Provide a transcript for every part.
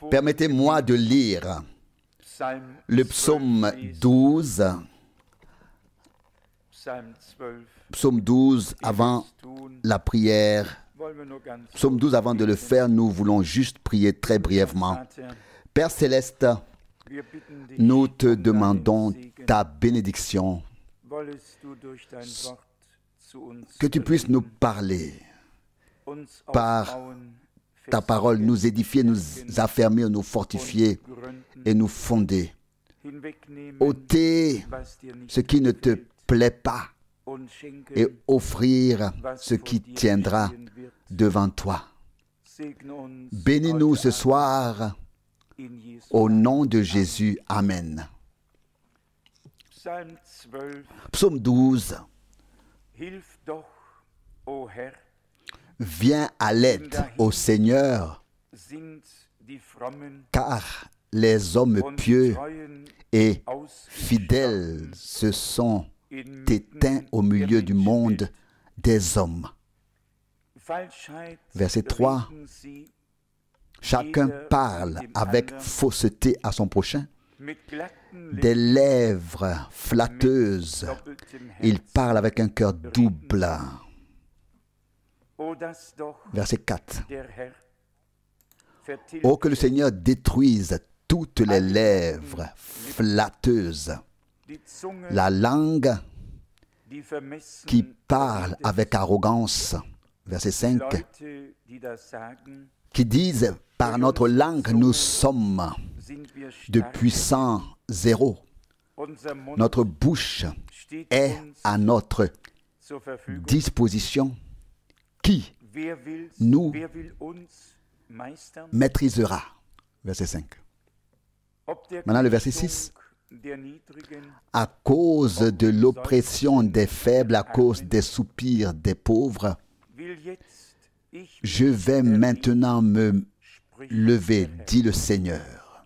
Permettez-moi de lire le psaume 12. Psaume 12 avant la prière. Psaume 12 avant de le faire, nous voulons juste prier très brièvement. Père Céleste, nous te demandons ta bénédiction, que tu puisses nous parler par ta parole, nous édifier, nous affermir, nous fortifier et nous fonder. Ôter ce qui ne te plaît pas et offrir ce qui tiendra devant toi. Bénis-nous ce soir au nom de Jésus. Amen. Psaume 12. Viens à l'aide, ô Seigneur, car les hommes pieux et fidèles se sont éteints au milieu du monde des hommes. Verset 3. Chacun parle avec fausseté à son prochain. Des lèvres flatteuses, il parle avec un cœur double. Verset 4. Oh, que le Seigneur détruise toutes les lèvres flatteuses, la langue qui parle avec arrogance. Verset 5. Qui disent, par notre langue, nous sommes de puissants héros. Notre bouche est à notre disposition. Qui nous maîtrisera? Verset 5. Maintenant le verset 6. À cause de l'oppression des faibles, à cause des soupirs des pauvres, je vais maintenant me lever, dit le Seigneur.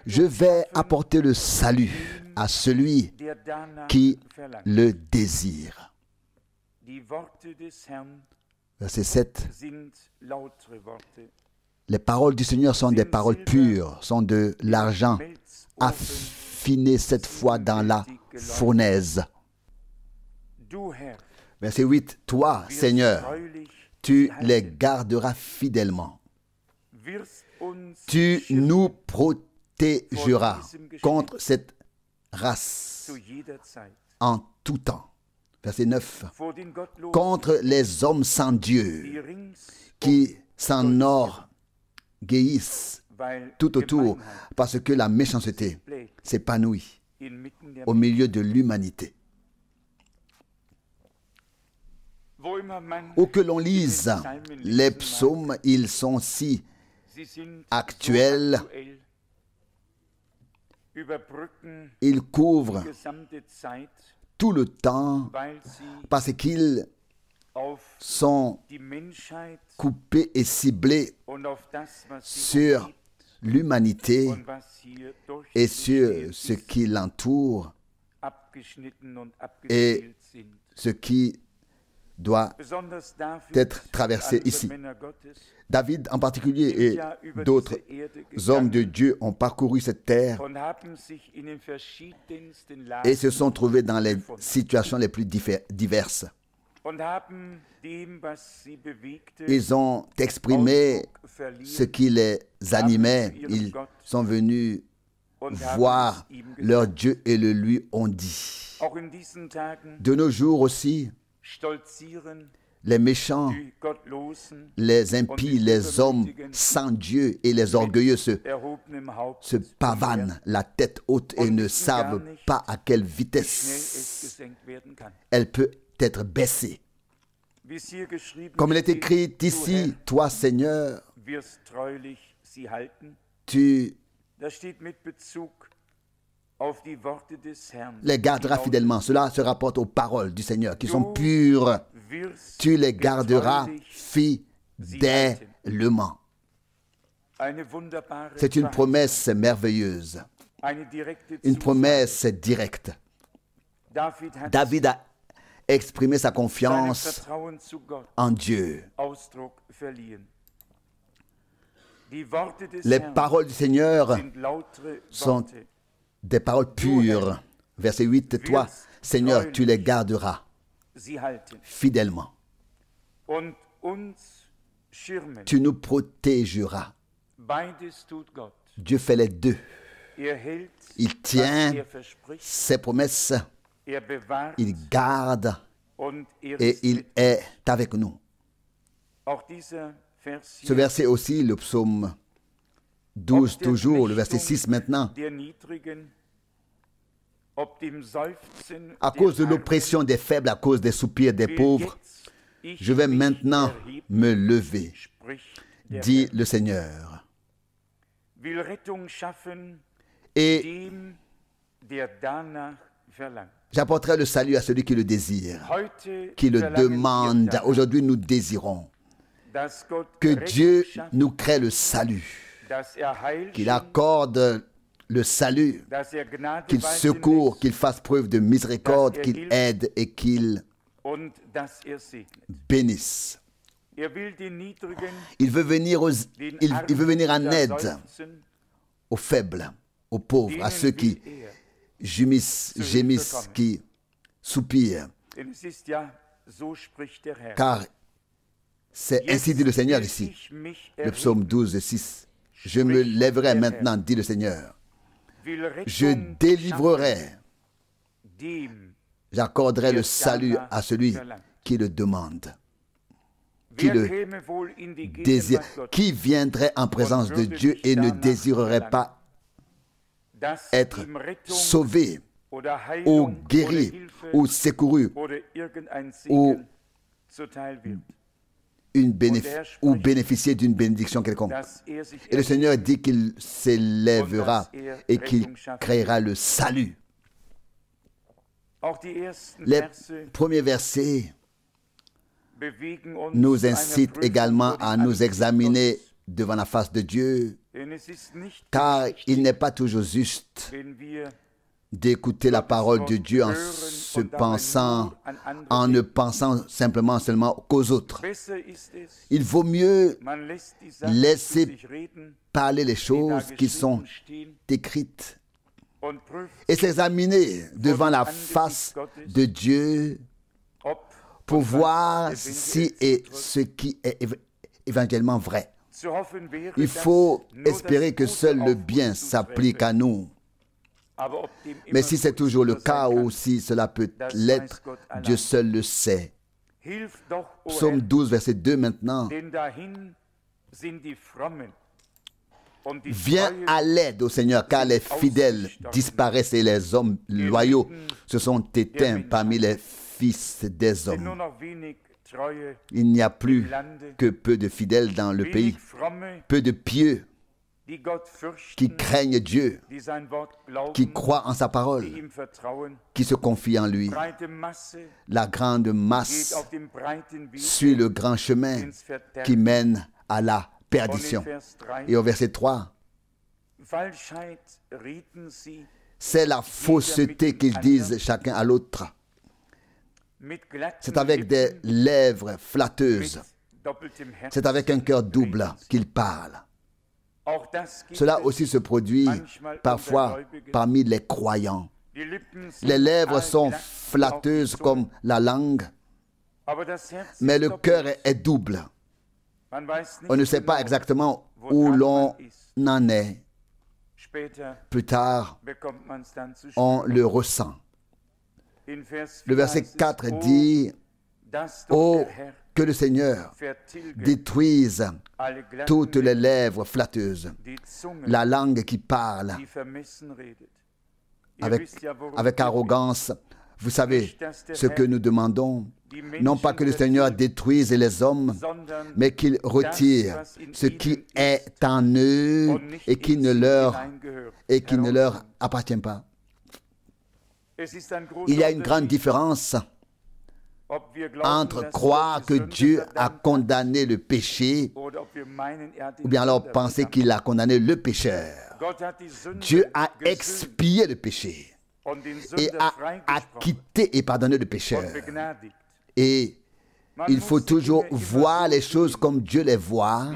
Je vais apporter le salut à celui qui le désire. Verset 7. Les paroles du Seigneur sont des paroles pures, sont de l'argent affiné cette fois dans la fournaise. Verset 8. Toi, Seigneur, tu les garderas fidèlement. Tu nous protégeras contre cette race en tout temps. Verset 9. Contre les hommes sans Dieu qui s'enorgueillissent tout autour parce que la méchanceté s'épanouit au milieu de l'humanité. Où que l'on lise les psaumes, ils sont si actuels. Ils couvrent tout le temps parce qu'ils sont coupés et ciblés sur l'humanité et sur ce qui l'entoure et ce qui doit être traversé ici. David en particulier et d'autres hommes de Dieu ont parcouru cette terre et se sont trouvés dans les situations les plus diverses. Ils ont exprimé ce qui les animait. Ils sont venus voir leur Dieu et le lui ont dit. De nos jours aussi, les méchants, les impies, les hommes sans Dieu et les orgueilleux se pavanent la tête haute et ne savent pas à quelle vitesse elle peut être baissée. Comme il est écrit ici, toi Seigneur, tu les garderas fidèlement. Cela se rapporte aux paroles du Seigneur qui sont pures. Tu les garderas fidèlement. C'est une promesse merveilleuse. Une promesse directe. David a exprimé sa confiance en Dieu. Les paroles du Seigneur sont des paroles pures. Verset 8, toi, Seigneur, tu les garderas fidèlement. Tu nous protégeras. Dieu fait les deux. Il tient ses promesses, il garde et il est avec nous. Ce verset aussi, le psaume 12 toujours, le verset 6 maintenant. À cause de l'oppression des faibles, à cause des soupirs des pauvres, je vais maintenant me lever, dit le Seigneur. Et j'apporterai le salut à celui qui le désire, qui le demande. Aujourd'hui, nous désirons que Dieu nous crée le salut, qu'il accorde le salut, qu'il secourt, qu'il fasse preuve de miséricorde, qu'il aide et qu'il bénisse. Il veut venir en aide aux faibles, aux pauvres, à ceux qui gémissent, qui soupirent. Car c'est ainsi dit le Seigneur ici, le psaume 12, 6. Je me lèverai maintenant, dit le Seigneur. Je délivrerai, j'accorderai le salut à celui qui le demande, qui le désire. Qui viendrait en présence de Dieu et ne désirerait pas être sauvé ou guéri ou secouru ou bénéficier d'une bénédiction quelconque. Et le Seigneur dit qu'il s'élèvera et qu'il créera le salut. Les premiers versets nous incitent également à nous examiner devant la face de Dieu, car il n'est pas toujours juste d'écouter la parole de Dieu en ne pensant seulement qu'aux autres. Il vaut mieux laisser parler les choses qui sont écrites et s'examiner devant la face de Dieu pour voir si et ce qui est éventuellement vrai. Il faut espérer que seul le bien s'applique à nous. Mais si c'est toujours le cas ou si cela peut l'être, Dieu seul le sait. Psaume 12, verset 2 maintenant. Viens à l'aide au Seigneur, car les fidèles disparaissent et les hommes loyaux se sont éteints parmi les fils des hommes. Il n'y a plus que peu de fidèles dans le pays, peu de pieux qui craignent Dieu, qui croient en sa parole, qui se confient en lui. La grande masse suit le grand chemin qui mène à la perdition. Et au verset 3, c'est la fausseté qu'ils disent chacun à l'autre. C'est avec des lèvres flatteuses, c'est avec un cœur double qu'ils parlent. Cela aussi se produit parfois parmi les croyants. Les lèvres sont flatteuses comme la langue, mais le cœur est double. On ne sait pas exactement où l'on en est. Plus tard, on le ressent. Le verset 4 dit « Oh, que le Seigneur détruise toutes les lèvres flatteuses, la langue qui parle avec arrogance. » Vous savez ce que nous demandons, non pas que le Seigneur détruise les hommes, mais qu'il retire ce qui est en eux et qui ne leur appartient pas. Il y a une grande différence entre croire que Dieu a condamné le péché ou bien alors penser qu'il a condamné le pécheur. Dieu a expié le péché et a acquitté et pardonné le pécheur. Et Il faut toujours voir les choses comme Dieu les voit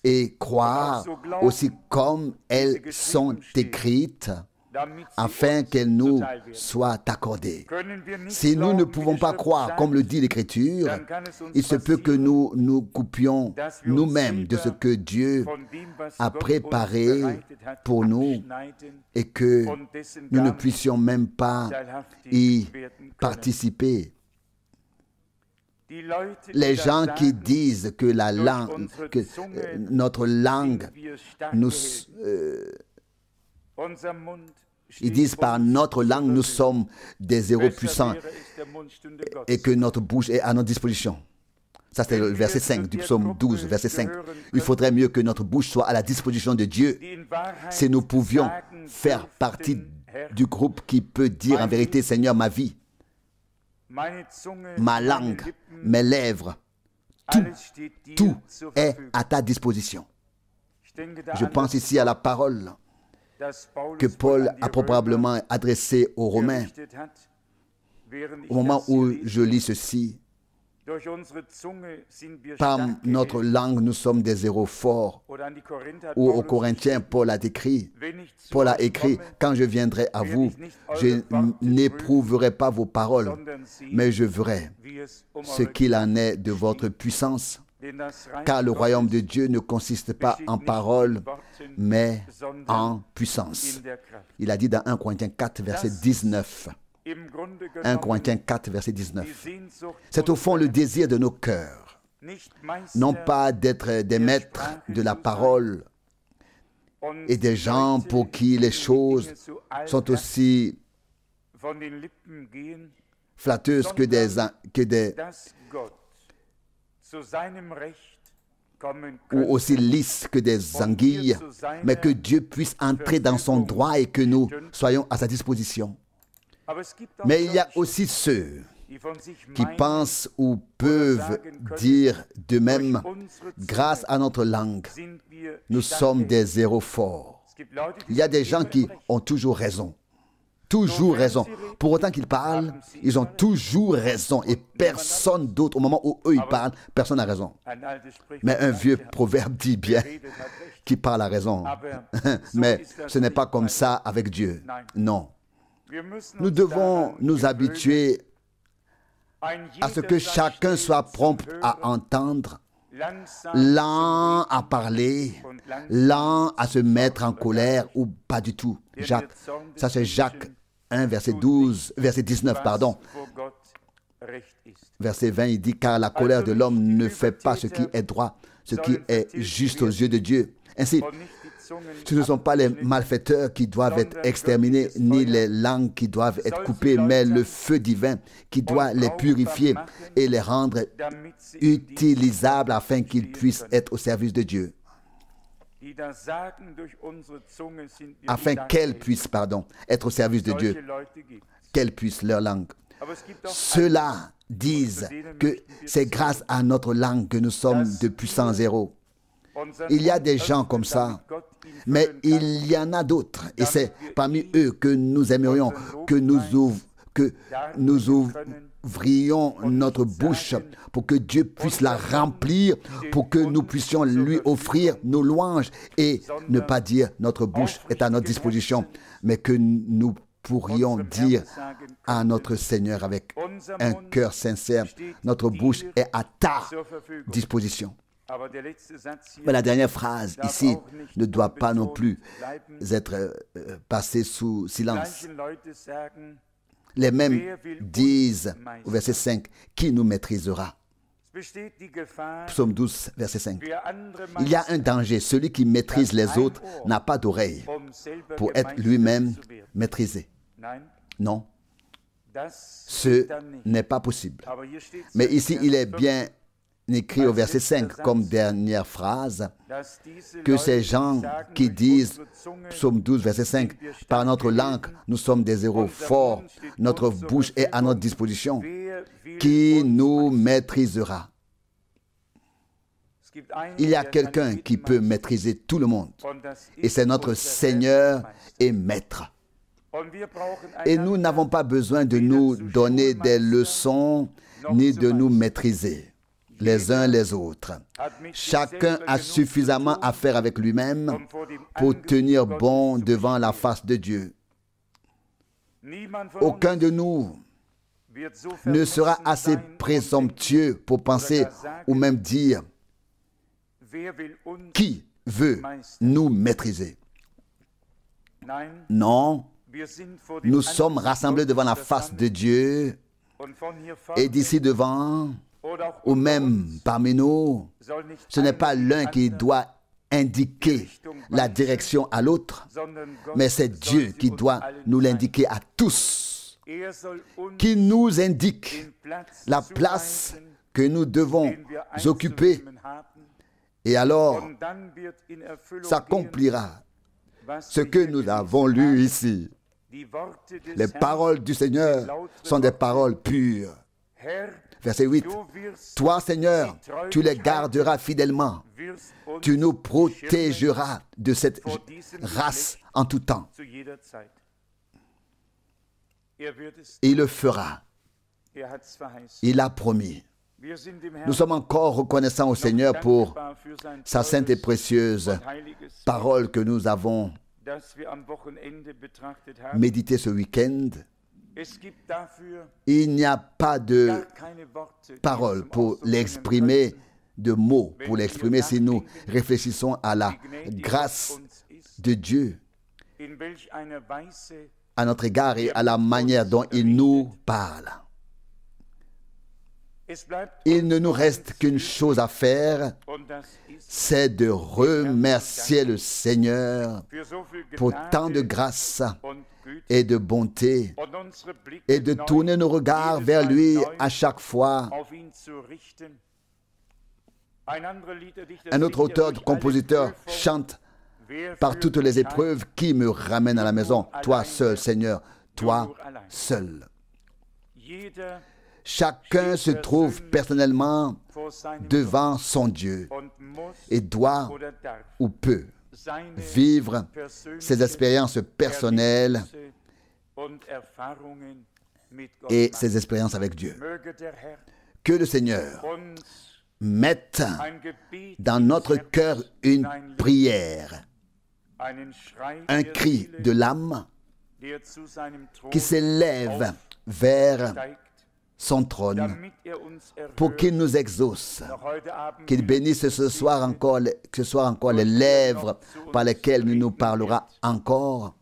et croire aussi comme elles sont écrites, afin qu'elles nous soient accordées. Si nous ne pouvons pas croire comme le dit l'Écriture, il se peut que nous nous coupions nous-mêmes de ce que Dieu a préparé pour nous et que nous ne puissions même pas y participer. Les gens qui disent que la langue, que notre langue, ils disent par notre langue, nous sommes des zéros puissants et que notre bouche est à notre disposition. Ça, c'est le verset 5 du psaume 12, verset 5. Il faudrait mieux que notre bouche soit à la disposition de Dieu. Si nous pouvions faire partie du groupe qui peut dire en vérité, Seigneur, ma vie, ma langue, mes lèvres, tout est à ta disposition. Je pense ici à la parole que Paul a probablement adressée aux Romains. Au moment où je lis ceci, par notre langue, nous sommes des zéros forts. Ou aux Corinthiens, Paul a écrit, quand je viendrai à vous, je n'éprouverai pas vos paroles, mais je verrai ce qu'il en est de votre puissance. Car le royaume de Dieu ne consiste pas en paroles, mais en puissance. Il a dit dans 1 Corinthiens 4, verset 19. 1 Corinthiens 4, verset 19. C'est au fond le désir de nos cœurs, non pas d'être des maîtres de la parole et des gens pour qui les choses sont aussi flatteuses que des ou aussi lisses que des anguilles, mais que Dieu puisse entrer dans son droit et que nous soyons à sa disposition. Mais il y a aussi ceux qui pensent ou peuvent dire d'eux-mêmes, grâce à notre langue, nous sommes des zéros forts. Il y a des gens qui ont toujours raison. Toujours raison. Pour autant qu'ils parlent, ils ont toujours raison. Et personne d'autre, au moment où eux ils parlent, personne n'a raison. Mais un vieux proverbe dit bien qui parle a raison. Mais ce n'est pas comme ça avec Dieu. Non. Nous devons nous habituer à ce que chacun soit prompt à entendre, lent à parler, lent à se mettre en colère ou pas du tout. Jacques, ça c'est Jacques 1, verset 19, pardon. Verset 20, il dit, car la colère de l'homme ne fait pas ce qui est droit, ce qui est juste aux yeux de Dieu. Ainsi, ce ne sont pas les malfaiteurs qui doivent être exterminés, ni les langues qui doivent être coupées, mais le feu divin qui doit les purifier et les rendre utilisables afin qu'ils puissent être au service de Dieu. Afin qu'elles puissent, être au service de Dieu, qu'elles puissent leur langue. Ceux-là disent que c'est grâce à notre langue que nous sommes de puissants zéros. Il y a des gens comme ça, mais il y en a d'autres, et c'est parmi eux que nous aimerions que nous ouvrions notre bouche pour que Dieu puisse la remplir, pour que nous puissions lui offrir nos louanges et ne pas dire notre bouche est à notre disposition, mais que nous pourrions dire à notre Seigneur avec un cœur sincère, notre bouche est à ta disposition. Mais la dernière phrase ici ne doit pas non plus être passée sous silence. Les mêmes disent au verset 5, qui nous maîtrisera? Psaume 12, verset 5. Il y a un danger, celui qui maîtrise les autres n'a pas d'oreille pour être lui-même maîtrisé. Non, ce n'est pas possible. Mais ici, il est bien écrit au verset 5 comme dernière phrase que ces gens qui disent, psaume 12, verset 5, par notre langue, nous sommes des zéros forts, notre bouche est à notre disposition, qui nous maîtrisera? Il y a quelqu'un qui peut maîtriser tout le monde, et c'est notre Seigneur et Maître. Et nous n'avons pas besoin de nous donner des leçons ni de nous maîtriser les uns les autres. Chacun a suffisamment à faire avec lui-même pour tenir bon devant la face de Dieu. Aucun de nous ne sera assez présomptueux pour penser ou même dire qui veut nous maîtriser. Non, nous sommes rassemblés devant la face de Dieu et d'ici devant, ou même parmi nous, ce n'est pas l'un qui doit indiquer la direction à l'autre, mais c'est Dieu qui doit nous l'indiquer à tous, qui nous indique la place que nous devons occuper. Et alors, s'accomplira ce que nous avons lu ici. Les paroles du Seigneur sont des paroles pures. Verset 8. Toi, Seigneur, tu les garderas fidèlement. Tu nous protégeras de cette race en tout temps. Il le fera. Il a promis. Nous sommes encore reconnaissants au Seigneur pour sa sainte et précieuse parole que nous avons méditée ce week-end. Il n'y a pas de parole pour l'exprimer, de mots pour l'exprimer si nous réfléchissons à la grâce de Dieu à notre égard et à la manière dont il nous parle. Il ne nous reste qu'une chose à faire, c'est de remercier le Seigneur pour tant de grâce et de bonté et de tourner nos regards vers lui à chaque fois. Un autre auteur, compositeur chante par toutes les épreuves qui me ramènent à la maison. Toi seul, Seigneur, toi seul. Chacun se trouve personnellement devant son Dieu et doit ou peut vivre ses expériences personnelles et ses expériences avec Dieu. Que le Seigneur mette dans notre cœur une prière, un cri de l'âme qui s'élève vers son trône pour qu'il nous exauce, qu'il bénisse ce soir encore, que ce soit encore les lèvres par lesquelles il nous parlera encore,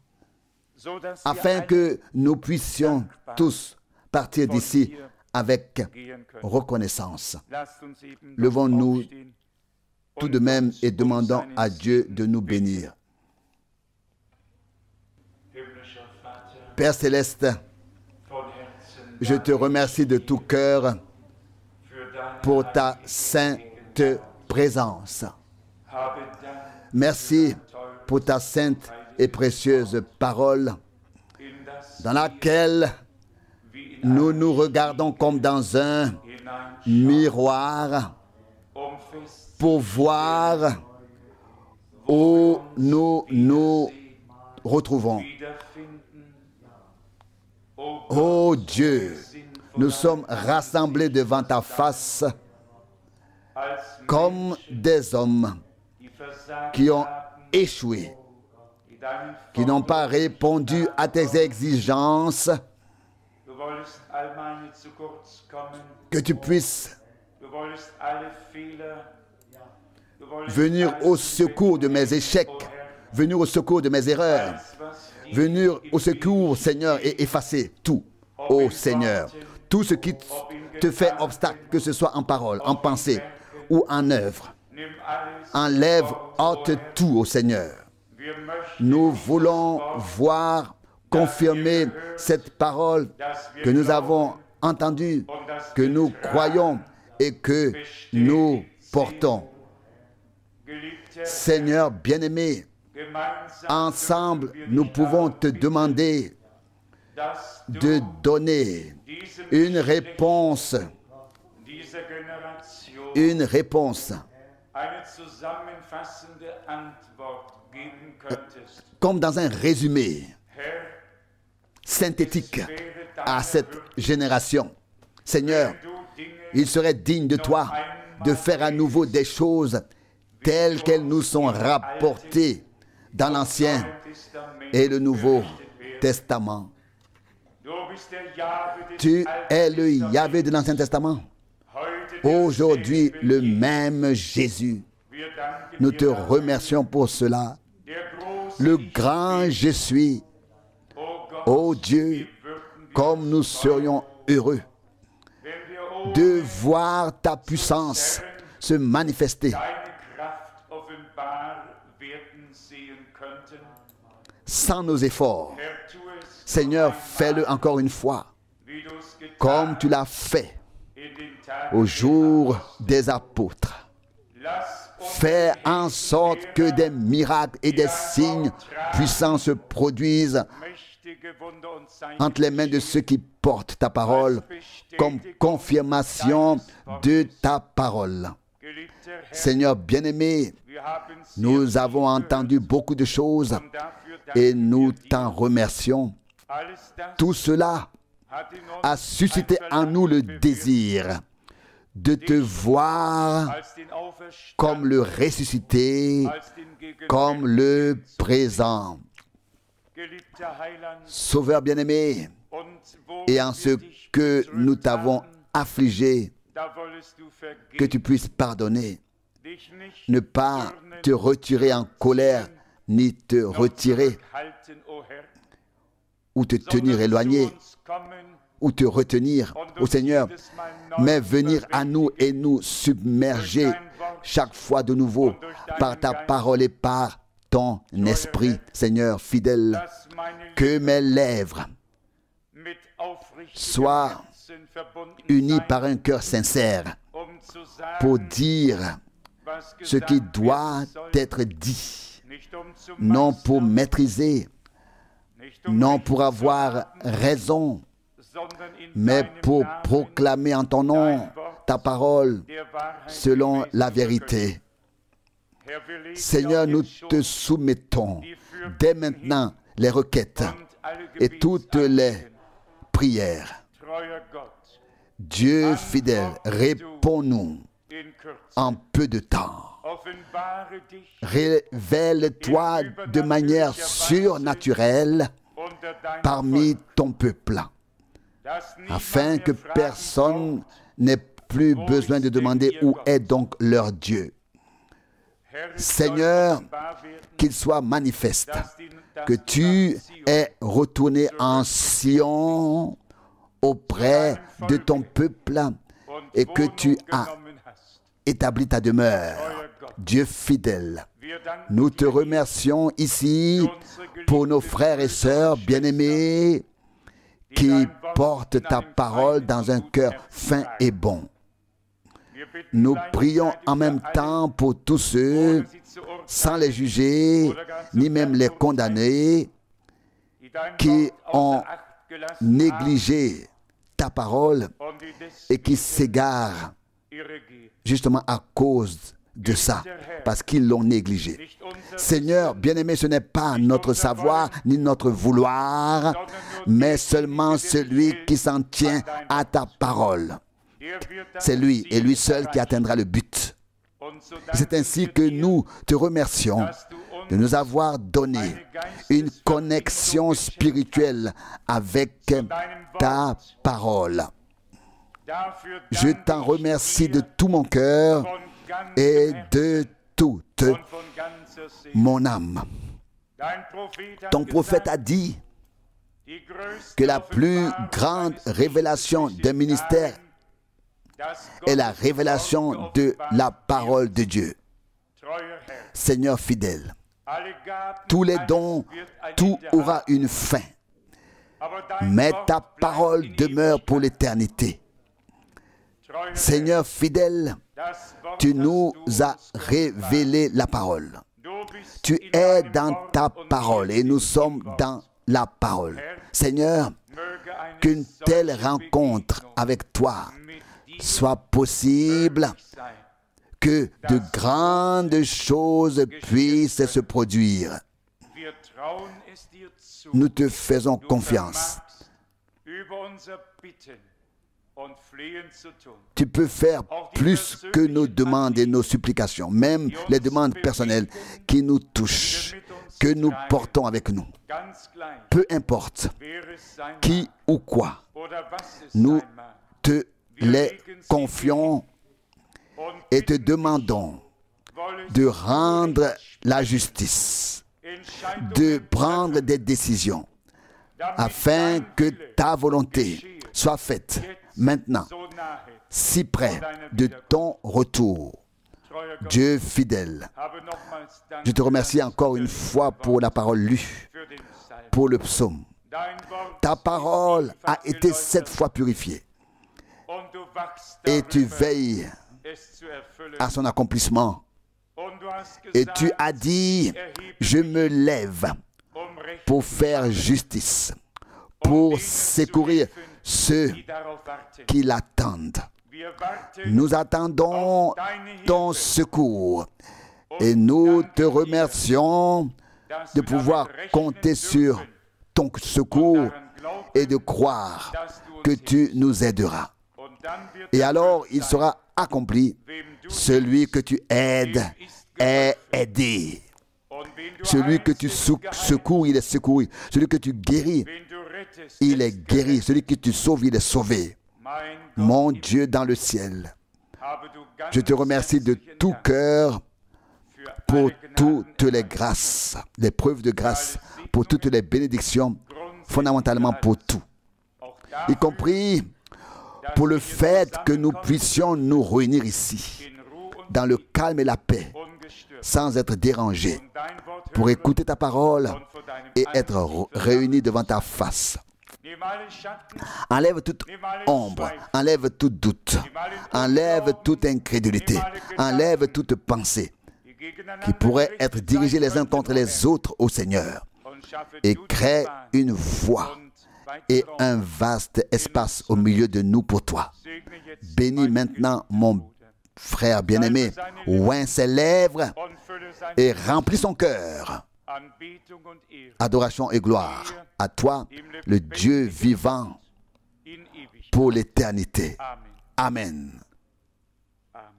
afin que nous puissions tous partir d'ici avec reconnaissance. Levons-nous tout de même et demandons à Dieu de nous bénir. Père céleste, je te remercie de tout cœur pour ta sainte présence. Merci pour ta sainte et précieuse parole dans laquelle nous nous regardons comme dans un miroir pour voir où nous nous retrouvons. Oh Dieu, nous sommes rassemblés devant ta face comme des hommes qui ont échoué, qui n'ont pas répondu à tes exigences, que tu puisses venir au secours de mes échecs, venir au secours de mes erreurs, venir au secours, Seigneur, et effacer tout, ô Seigneur. Tout ce qui te fait obstacle, que ce soit en parole, en pensée ou en œuvre. Enlève, ôte tout, ô Seigneur. Nous voulons voir confirmer cette parole que nous avons entendue, que nous croyons et que nous portons. Seigneur bien-aimé, ensemble, nous pouvons te demander de donner une réponse, comme dans un résumé. synthétique à cette génération. Seigneur, il serait digne de toi de faire à nouveau des choses telles qu'elles nous sont rapportées dans l'Ancien et le Nouveau Testament. Tu es le Yahvé de l'Ancien Testament. Aujourd'hui, le même Jésus. Nous te remercions pour cela. Le grand je suis. Ô Dieu, comme nous serions heureux de voir ta puissance se manifester sans nos efforts. Seigneur, fais-le encore une fois, comme tu l'as fait au jour des apôtres. Fais en sorte que des miracles et des signes puissants se produisent entre les mains de ceux qui portent ta parole comme confirmation de ta parole. Seigneur bien-aimé, nous avons entendu beaucoup de choses et nous t'en remercions. Tout cela a suscité en nous le désir de te voir comme le ressuscité, comme le présent. Sauveur bien-aimé, et en ce que nous t'avons affligé, que tu puisses pardonner, ne pas te retirer en colère, ni te retirer ou te tenir éloigné, ou te retenir au Seigneur, mais venir à nous et nous submerger chaque fois de nouveau par ta parole et par ton esprit, Seigneur fidèle, que mes lèvres soient unies par un cœur sincère pour dire ce qui doit être dit, non pour maîtriser, non pour avoir raison, mais pour proclamer en ton nom ta parole selon la vérité. Seigneur, nous te soumettons dès maintenant les requêtes et toutes les prières. Dieu fidèle, réponds-nous en peu de temps. Révèle-toi de manière surnaturelle parmi ton peuple, afin que personne n'ait plus besoin de demander où est donc leur Dieu. Seigneur, qu'il soit manifeste que tu es retourné en Sion auprès de ton peuple et que tu as établi ta demeure. Dieu fidèle, nous te remercions ici pour nos frères et sœurs bien-aimés qui portent ta parole dans un cœur fin et bon. Nous prions en même temps pour tous ceux, sans les juger, ni même les condamner, qui ont négligé ta parole et qui s'égarent justement à cause de ça, parce qu'ils l'ont négligé. Seigneur, bien-aimé, ce n'est pas notre savoir ni notre vouloir, mais seulement celui qui s'en tient à ta parole. C'est lui et lui seul qui atteindra le but. C'est ainsi que nous te remercions de nous avoir donné une connexion spirituelle avec ta parole. Je t'en remercie de tout mon cœur et de toute mon âme. Ton prophète a dit que la plus grande révélation d'un ministère est la révélation de la parole de Dieu. Seigneur fidèle, tous les dons, tout aura une fin, mais ta parole demeure pour l'éternité. Seigneur fidèle, tu nous as révélé la parole. Tu es dans ta parole et nous sommes dans la parole. Seigneur, qu'une telle rencontre avec toi soit possible, que de grandes choses puissent se produire. nous te faisons confiance. Tu peux faire plus que nos demandes et nos supplications, même les demandes personnelles qui nous touchent, que nous portons avec nous. Peu importe qui ou quoi, nous te les confions et te demandons de rendre la justice, de prendre des décisions, afin que ta volonté soit faite maintenant, si près de ton retour. Dieu fidèle, je te remercie encore une fois pour la parole lue, pour le psaume. Ta parole a été 7 fois purifiée et tu veilles à son accomplissement. Et tu as dit, je me lève pour faire justice, pour secourir ceux qui l'attendent. Nous attendons ton secours et nous te remercions de pouvoir compter sur ton secours et de croire que tu nous aideras. Et alors il sera accompli. Celui que tu aides est aidé. Celui que tu secours, il est secouru. Celui que tu guéris, il est guéri. Celui que tu sauves, il est sauvé. Mon Dieu dans le ciel, je te remercie de tout cœur pour toutes les grâces, les preuves de grâce, pour toutes les bénédictions, fondamentalement pour tout, y compris pour le fait que nous puissions nous réunir ici, dans le calme et la paix, sans être dérangés, pour écouter ta parole et être réunis devant ta face. Enlève toute ombre, enlève tout doute, enlève toute incrédulité, enlève toute pensée qui pourrait être dirigée les uns contre les autres au Seigneur, et crée une voie et un vaste espace au milieu de nous pour toi. Bénis maintenant mon frère bien-aimé, oint ses lèvres et remplis son cœur. Adoration et gloire à toi, le Dieu vivant pour l'éternité. Amen.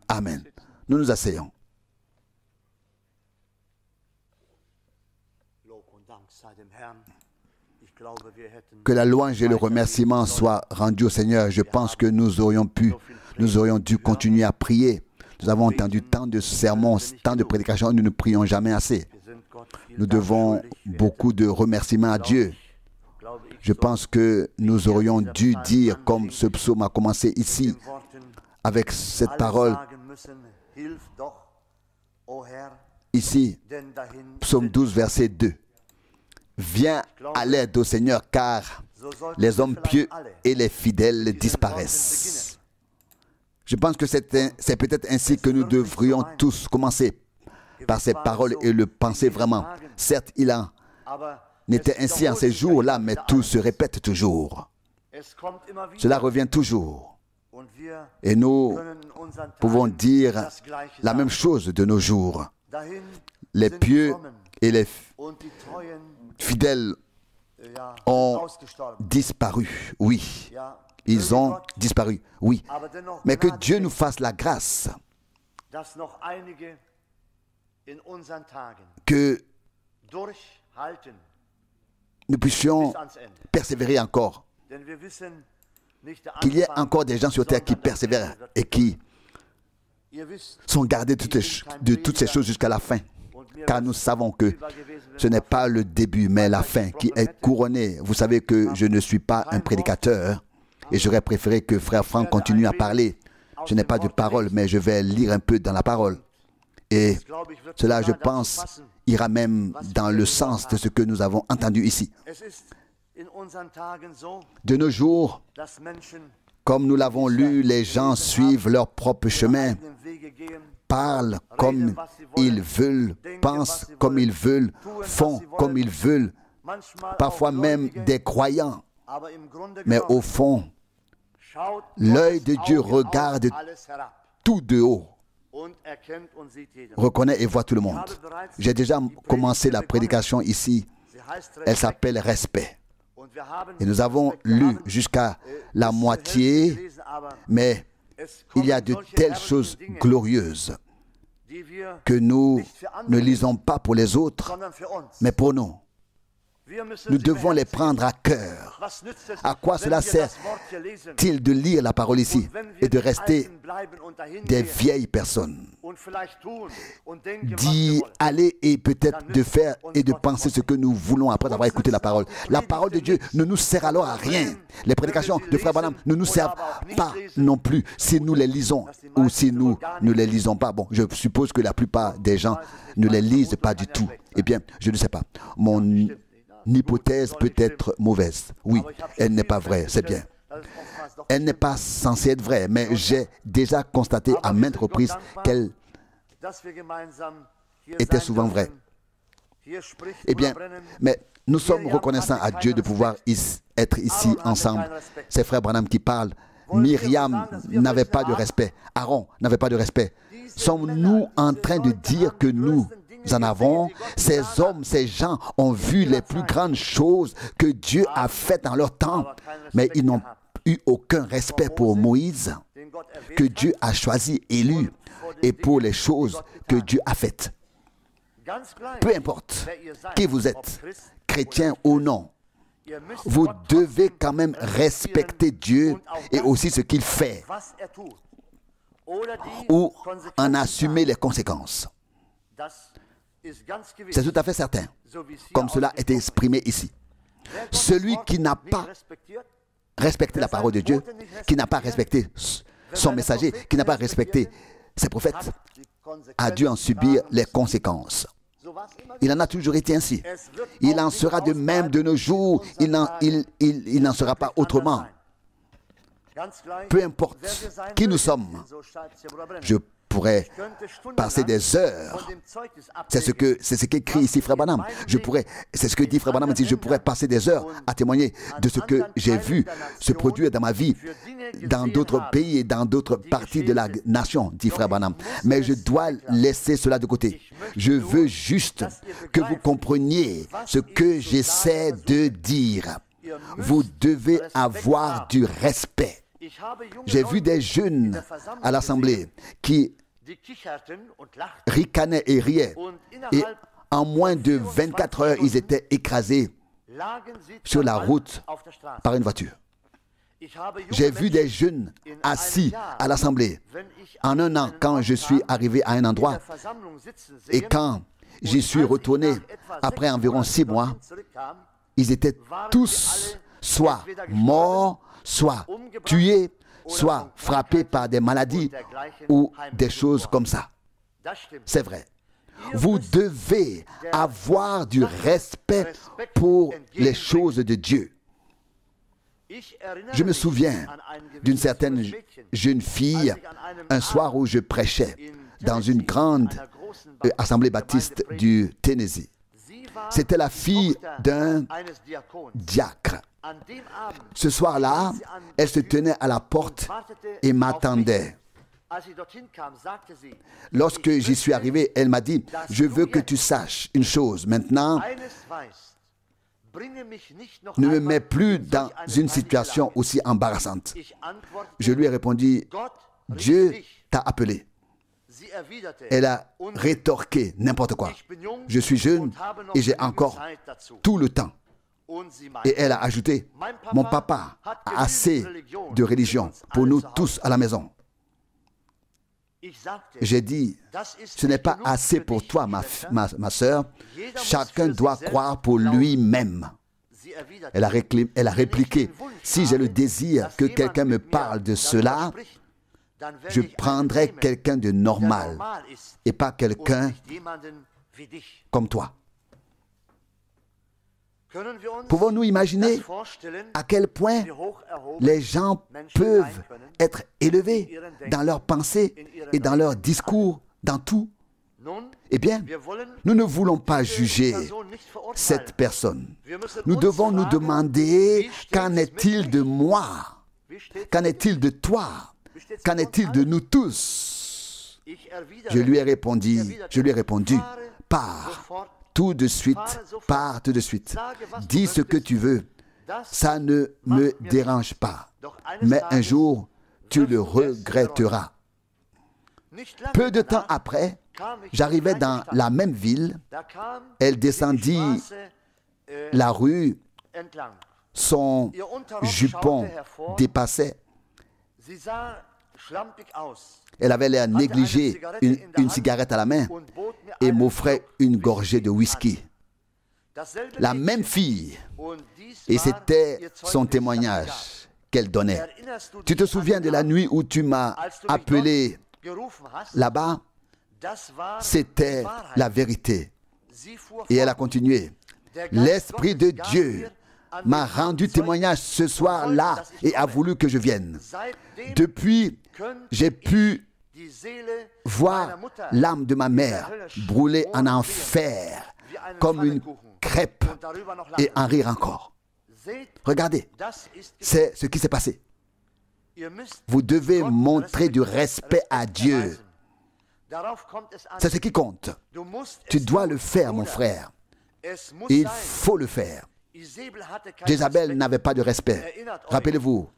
Amen. Nous nous asseyons. Que la louange et le remerciement soient rendus au Seigneur. Je pense que nous aurions dû continuer à prier. Nous avons entendu tant de sermons, tant de prédications, nous ne prions jamais assez. Nous devons beaucoup de remerciements à Dieu. Je pense que nous aurions dû dire, comme ce psaume a commencé ici, avec cette parole, ici, psaume 12, verset 2. Viens à l'aide au Seigneur, car les hommes pieux et les fidèles disparaissent. Je pense que c'est peut-être ainsi que nous devrions tous commencer, par ces paroles, et le penser vraiment. Certes, il en était ainsi en ces jours-là, mais tout se répète toujours. Cela revient toujours. Et nous pouvons dire la même chose de nos jours. Les pieux et les fidèles ont disparu, oui. Ils ont disparu, oui. Mais que Dieu nous fasse la grâce que nous puissions persévérer encore. Qu'il y ait encore des gens sur terre qui persévèrent et qui sont gardés de toutes ces choses jusqu'à la fin. Car nous savons que ce n'est pas le début, mais la fin qui est couronnée. Vous savez que je ne suis pas un prédicateur et j'aurais préféré que Frère Franck continue à parler. Je n'ai pas de parole, mais je vais lire un peu dans la parole. Et cela, je pense, ira même dans le sens de ce que nous avons entendu ici. De nos jours, comme nous l'avons lu, les gens suivent leur propre chemin, parlent comme ils veulent, pensent comme ils veulent, font comme ils veulent, parfois même des croyants. Mais au fond, l'œil de Dieu regarde tout de haut, reconnaît et voit tout le monde. J'ai déjà commencé la prédication ici Elle s'appelle respect. Et nous avons lu jusqu'à la moitié, mais il y a de telles choses glorieuses que nous ne lisons pas pour les autres, mais pour nous. Nous devons les prendre à cœur. À quoi cela sert-il de lire la parole ici et de rester des vieilles personnes, d'y aller et peut-être de faire et de penser ce que nous voulons après avoir écouté la parole. La parole de Dieu ne nous sert alors à rien. Les prédications de Frère Branham ne nous servent pas non plus si nous les lisons ou si nous ne les lisons pas. Bon, je suppose que la plupart des gens ne les lisent pas du tout. Eh bien, je ne sais pas. Mon hypothèse peut être mauvaise. Oui, elle n'est pas vraie, c'est bien. Elle n'est pas censée être vraie, mais j'ai déjà constaté à maintes reprises qu'elle était souvent vraie. Eh bien, mais nous sommes reconnaissants à Dieu de pouvoir être ici ensemble. C'est Frère Branham qui parle. Myriam n'avait pas de respect. Aaron n'avait pas de respect. Sommes-nous en train de dire que nous en avons? Ces hommes, ces gens ont vu les plus grandes choses que Dieu a faites dans leur temps, mais ils n'ont eu aucun respect pour Moïse, que Dieu a choisi, élu, et pour les choses que Dieu a faites. Peu importe qui vous êtes, chrétien ou non, vous devez quand même respecter Dieu et aussi ce qu'il fait, ou en assumer les conséquences. C'est tout à fait certain, comme cela est exprimé ici. Celui qui n'a pas respecté la parole de Dieu, qui n'a pas respecté son messager, qui n'a pas respecté ses prophètes, a dû en subir les conséquences. Il en a toujours été ainsi. Il en sera de même de nos jours. Il n'en sera pas autrement. Peu importe qui nous sommes, je pourrais passer des heures. C'est ce qu'écrit ici Frère Branham. C'est ce que dit Frère Branham ici. Je pourrais passer des heures à témoigner de ce que j'ai vu se produire dans ma vie, dans d'autres pays et dans d'autres parties de la nation, dit Frère Branham. Mais je dois laisser cela de côté. Je veux juste que vous compreniez ce que j'essaie de dire. Vous devez avoir du respect. J'ai vu des jeunes à l'assemblée qui ricanaient et riaient. Et en moins de 24 heures, ils étaient écrasés sur la route par une voiture. J'ai vu des jeunes assis à l'assemblée. En un an, quand je suis arrivé à un endroit et quand j'y suis retourné après environ 6 mois, ils étaient tous soit morts, soit tués, soit frappés par des maladies ou des choses comme ça. C'est vrai. Vous devez avoir du respect pour les choses de Dieu. Je me souviens d'une certaine jeune fille, un soir où je prêchais dans une grande assemblée baptiste du Tennessee. C'était la fille d'un diacre. Ce soir-là, elle se tenait à la porte et m'attendait. Lorsque j'y suis arrivé, elle m'a dit, « Je veux que tu saches une chose. Maintenant, ne me mets plus dans une situation aussi embarrassante. » Je lui ai répondu, « Dieu t'a appelé. » Elle a rétorqué n'importe quoi. « Je suis jeune et j'ai encore tout le temps. » Et elle a ajouté, « Mon papa a assez de religion pour nous tous à la maison. » J'ai dit, « Ce n'est pas assez pour toi, ma sœur. Chacun doit croire pour lui-même. » Elle a répliqué, « Si j'ai le désir que quelqu'un me parle de cela, je prendrai quelqu'un de normal et pas quelqu'un comme toi. » Pouvons-nous imaginer à quel point les gens peuvent être élevés dans leurs pensées et dans leurs discours, dans tout? Eh bien, nous ne voulons pas juger cette personne. Nous devons nous demander, qu'en est-il de moi? Qu'en est-il de toi? Qu'en est-il de nous tous? Je lui ai répondu, pars tout de suite, pars tout de suite. Dis ce que tu veux. Ça ne me dérange pas. Mais un jour, tu le regretteras. Peu de temps après, j'arrivais dans la même ville. Elle descendit la rue. Son jupon dépassait. Elle avait l'air négligée, une cigarette à la main, et m'offrait une gorgée de whisky. La même fille, et c'était son témoignage qu'elle donnait. Tu te souviens de la nuit où tu m'as appelé là-bas? C'était la vérité. Et elle a continué. L'Esprit de Dieu m'a rendu témoignage ce soir-là et a voulu que je vienne. Depuis, j'ai pu voir l'âme de ma mère brûler en enfer comme une crêpe et en rire encore. Regardez, c'est ce qui s'est passé. Vous devez montrer du respect à Dieu. C'est ce qui compte. Tu dois le faire, mon frère. Il faut le faire. Jézabel n'avait pas de respect. Rappelez-vous,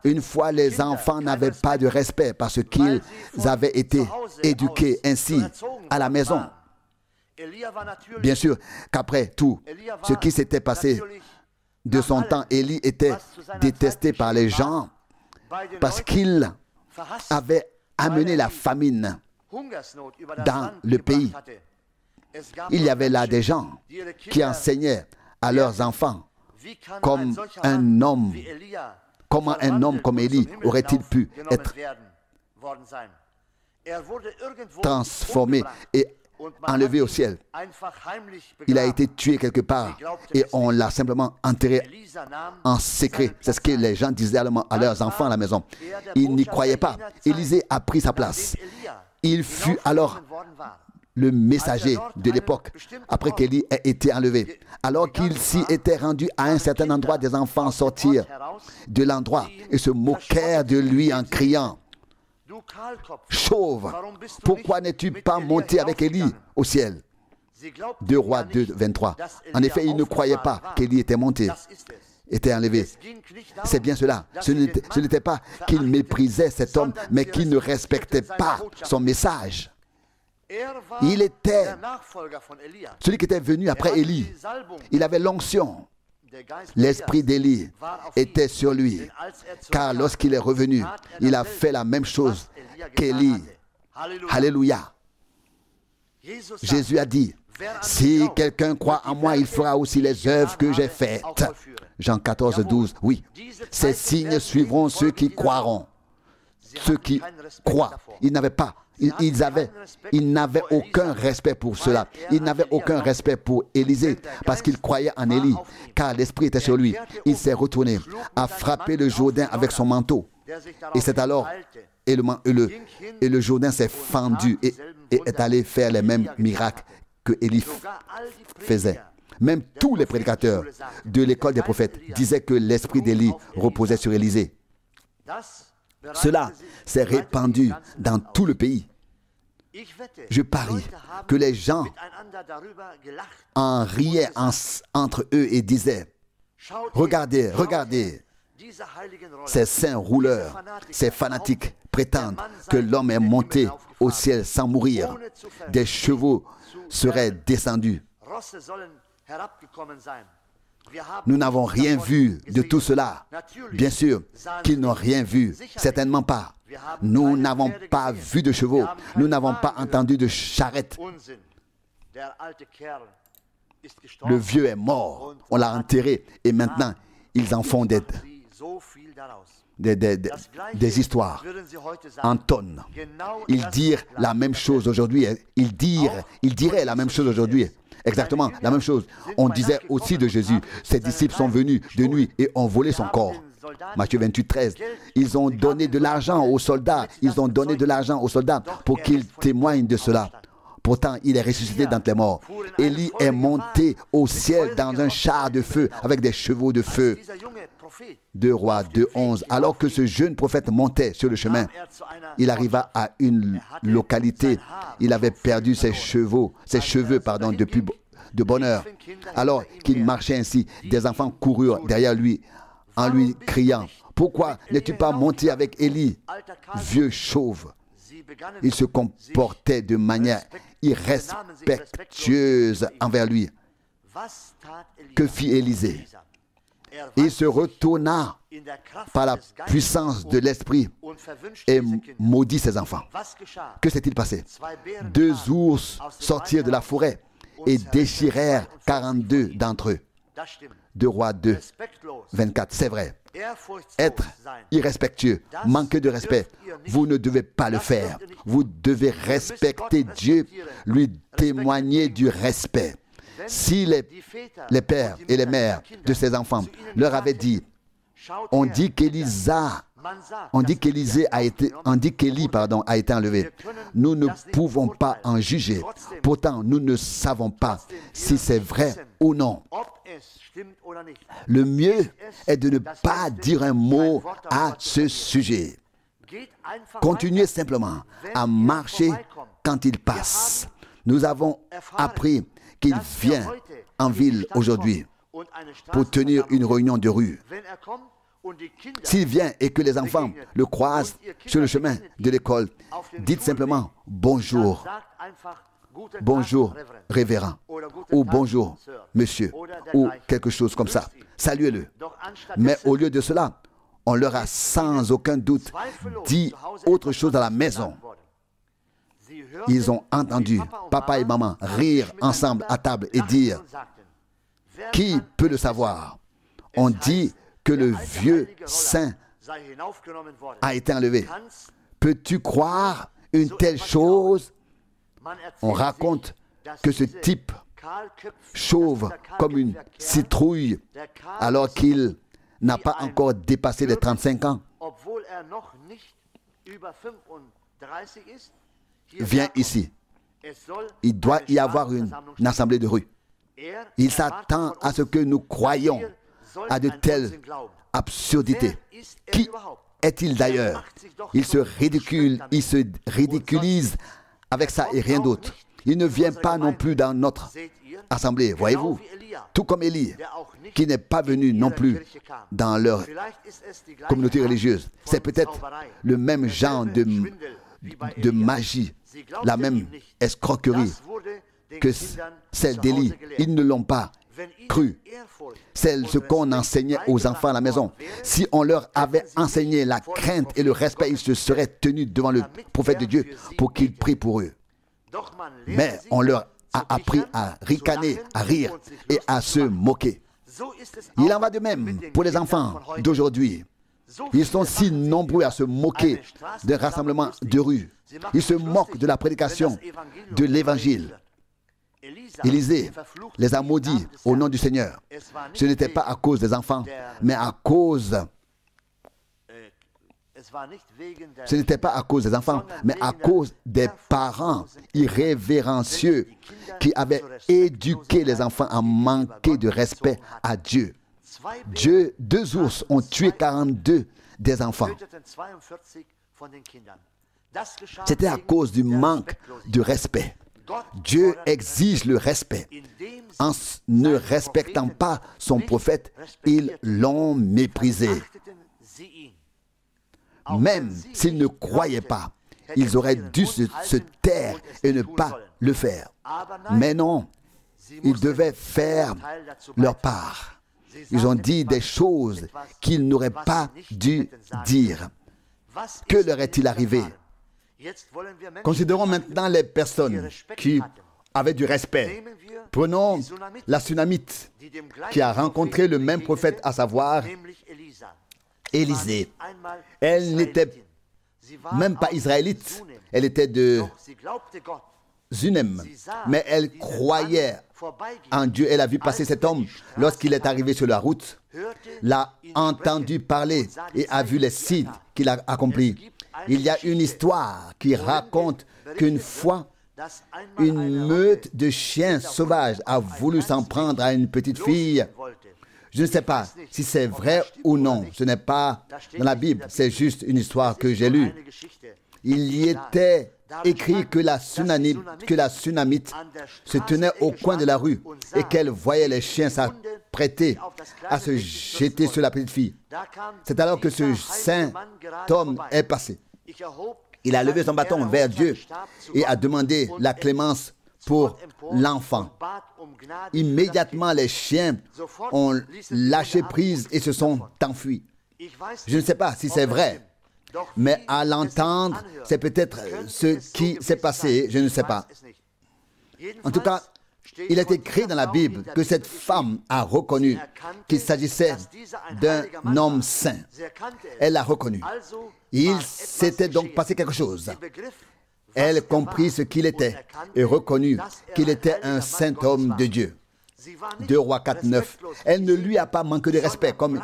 une fois les enfants n'avaient pas de respect parce qu'ils avaient été éduqués ainsi à la maison. Bien sûr qu'après tout ce qui s'était passé de son temps, Élie était détesté par les gens parce qu'il avait amené la famine dans le pays. Il y avait là des gens qui enseignaient à leurs enfants comme un homme, comment un homme comme Élie aurait-il pu être transformé et enlevé au ciel. Il a été tué quelque part et on l'a simplement enterré en secret. C'est ce que les gens disaient à leurs enfants à la maison. Ils n'y croyaient pas. Élisée a pris sa place. Il fut alors le messager de l'époque, après qu'Élie ait été enlevé. Alors qu'il s'y était rendu à un certain endroit, des enfants sortirent de l'endroit et se moquèrent de lui en criant: Chauve, pourquoi n'es-tu pas monté avec Élie au ciel? 2 Rois 2, 23. En effet, ils ne croyaient pas qu'Élie était monté, était enlevé. C'est bien cela. Ce n'était pas qu'il méprisait cet homme, mais qu'il ne respectait pas son message. Il était celui qui était venu après Élie. Il avait l'onction. L'esprit d'Élie était sur lui, car lorsqu'il est revenu, il a fait la même chose qu'Élie. Alléluia. Jésus a dit: si quelqu'un croit en moi, il fera aussi les œuvres que j'ai faites. Jean 14, 12. Oui, ces signes suivront ceux qui croiront. Ceux qui croient. Ils n'avaient aucun respect pour cela. Ils n'avaient aucun respect pour Élisée parce qu'ils croyaient en Élie, car l'Esprit était sur lui. Il s'est retourné, a frappé le Jourdain avec son manteau. Et c'est alors, et le Jourdain s'est fendu et est allé faire les mêmes miracles que Élie faisait. Même tous les prédicateurs de l'école des prophètes disaient que l'esprit d'Élie reposait sur Élisée. Cela s'est répandu dans tout le pays. Je parie que les gens en riaient entre eux et disaient: regardez, regardez, ces saints rouleurs, ces fanatiques prétendent que l'homme est monté au ciel sans mourir. Des chevaux seraient descendus. Nous n'avons rien vu de tout cela. Bien sûr qu'ils n'ont rien vu, certainement pas. Nous n'avons pas vu de chevaux, nous n'avons pas entendu de charrettes. Le vieux est mort, on l'a enterré et maintenant ils en font des histoires en tonnes. Ils dirent la même chose aujourd'hui. Ils diraient la même chose aujourd'hui. Exactement, la même chose. On disait aussi de Jésus: ses disciples sont venus de nuit et ont volé son corps. Matthieu 28, 13. Ils ont donné de l'argent aux soldats. Ils ont donné de l'argent aux soldats pour qu'ils témoignent de cela. Pourtant, il est ressuscité d'entre les morts. Élie est monté au ciel dans un char de feu avec des chevaux de feu. 2 Rois 2, 11. Alors que ce jeune prophète montait sur le chemin, il arriva à une localité. Il avait perdu ses cheveux de bonheur. Alors qu'il marchait ainsi, des enfants coururent derrière lui en lui criant, « Pourquoi n'es-tu pas monté avec Élie, vieux chauve ?» Il se comportait de manière irrespectueuse envers lui. Que fit Élisée? Il se retourna par la puissance de l'esprit et maudit ses enfants. Que s'est-il passé? 2 ours sortirent de la forêt et déchirèrent 42 d'entre eux. 2 Rois 2, 24, c'est vrai. Être irrespectueux, manquer de respect, vous ne devez pas le faire. Vous devez respecter Dieu, lui témoigner du respect. Si les pères et les mères de ces enfants leur avaient dit, on dit qu'Élie a été enlevé. Nous ne pouvons pas en juger. Pourtant, nous ne savons pas si c'est vrai ou non. Le mieux est de ne pas dire un mot à ce sujet. Continuez simplement à marcher quand il passe. Nous avons appris qu'il vient en ville aujourd'hui pour tenir une réunion de rue. S'il vient et que les enfants le croisent sur le chemin de l'école, dites simplement « Bonjour ». Bonjour, révérend, ou bonjour, monsieur, ou quelque chose comme ça. Saluez-le. Mais au lieu de cela, on leur a sans aucun doute dit autre chose à la maison. Ils ont entendu papa et maman rire ensemble à table et dire, qui peut le savoir? On dit que le vieux saint a été enlevé. Peux-tu croire une telle chose? On raconte que ce type chauve comme une citrouille alors qu'il n'a pas encore dépassé les 35 ans vient ici. Il doit y avoir une assemblée de rue. Il s'attend à ce que nous croyions à de telles absurdités. Qui est-il d'ailleurs? Il se ridiculise avec ça et rien d'autre. Il ne vient pas non plus dans notre assemblée, voyez-vous, tout comme Élie, qui n'est pas venu non plus dans leur communauté religieuse. C'est peut-être le même genre de magie, la même escroquerie que celle d'Élie. Ils ne l'ont pas cru. C'est ce qu'on enseignait aux enfants à la maison. Si on leur avait enseigné la crainte et le respect, ils se seraient tenus devant le prophète de Dieu pour qu'il prie pour eux. Mais on leur a appris à ricaner, à rire et à se moquer. Il en va de même pour les enfants d'aujourd'hui. Ils sont si nombreux à se moquer d'un rassemblement de rue. Ils se moquent de la prédication de l'Évangile. Élisée les a maudits au nom du Seigneur. Ce n'était pas à cause des enfants, mais à cause... Ce n'était pas à cause des enfants, mais à cause des parents irrévérencieux qui avaient éduqué les enfants à manquer de respect à Dieu. 2 ours ont tué 42 des enfants. C'était à cause du manque de respect. Dieu exige le respect. En ne respectant pas son prophète, ils l'ont méprisé. Même s'ils ne croyaient pas, ils auraient dû se taire et ne pas le faire. Mais non, ils devaient faire leur part. Ils ont dit des choses qu'ils n'auraient pas dû dire. Que leur est-il arrivé? Considérons maintenant les personnes qui avaient du respect. Prenons la Sunamite qui a rencontré le même prophète, à savoir Élisée. Elle n'était même pas israélite, elle était de Zunem, mais elle croyait en Dieu. Elle a vu passer cet homme lorsqu'il est arrivé sur la route, l'a entendu parler et a vu les signes qu'il a accomplis. Il y a une histoire qui raconte qu'une fois, une meute de chiens sauvages a voulu s'en prendre à une petite fille. Je ne sais pas si c'est vrai ou non. Ce n'est pas dans la Bible, c'est juste une histoire que j'ai lue. Il y était écrit que la Sunamite se tenait au coin de la rue et qu'elle voyait les chiens s'apprêter à se jeter sur la petite fille. C'est alors que ce saint homme est passé. Il a levé son bâton vers Dieu et a demandé la clémence pour l'enfant. Immédiatement, les chiens ont lâché prise et se sont enfuis. Je ne sais pas si c'est vrai, mais à l'entendre, c'est peut-être ce qui s'est passé, je ne sais pas. En tout cas, il est écrit dans la Bible que cette femme a reconnu qu'il s'agissait d'un homme saint. Elle l'a reconnu. Il s'était donc passé quelque chose. Elle comprit ce qu'il était et reconnut qu'il était un saint homme de Dieu. 2 Rois 4, 9. Elle ne lui a pas manqué de respect comme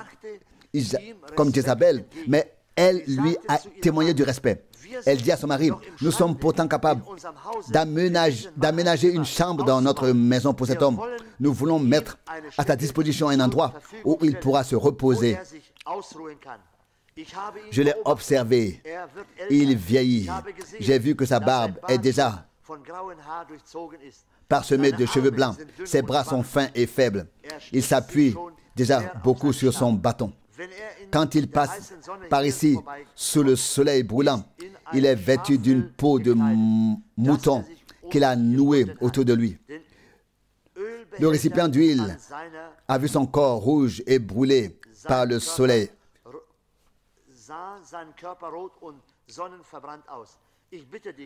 Jézabel, mais elle lui a témoigné du respect. Elle dit à son mari, nous sommes pourtant capables d'aménager une chambre dans notre maison pour cet homme. Nous voulons mettre à sa disposition un endroit où il pourra se reposer. Je l'ai observé. Il vieillit. J'ai vu que sa barbe est déjà parsemée de cheveux blancs. Ses bras sont fins et faibles. Il s'appuie déjà beaucoup sur son bâton. Quand il passe par ici, sous le soleil brûlant, il est vêtu d'une peau de mouton qu'il a nouée autour de lui. Le récipient d'huile a vu son corps rouge et brûlé par le soleil.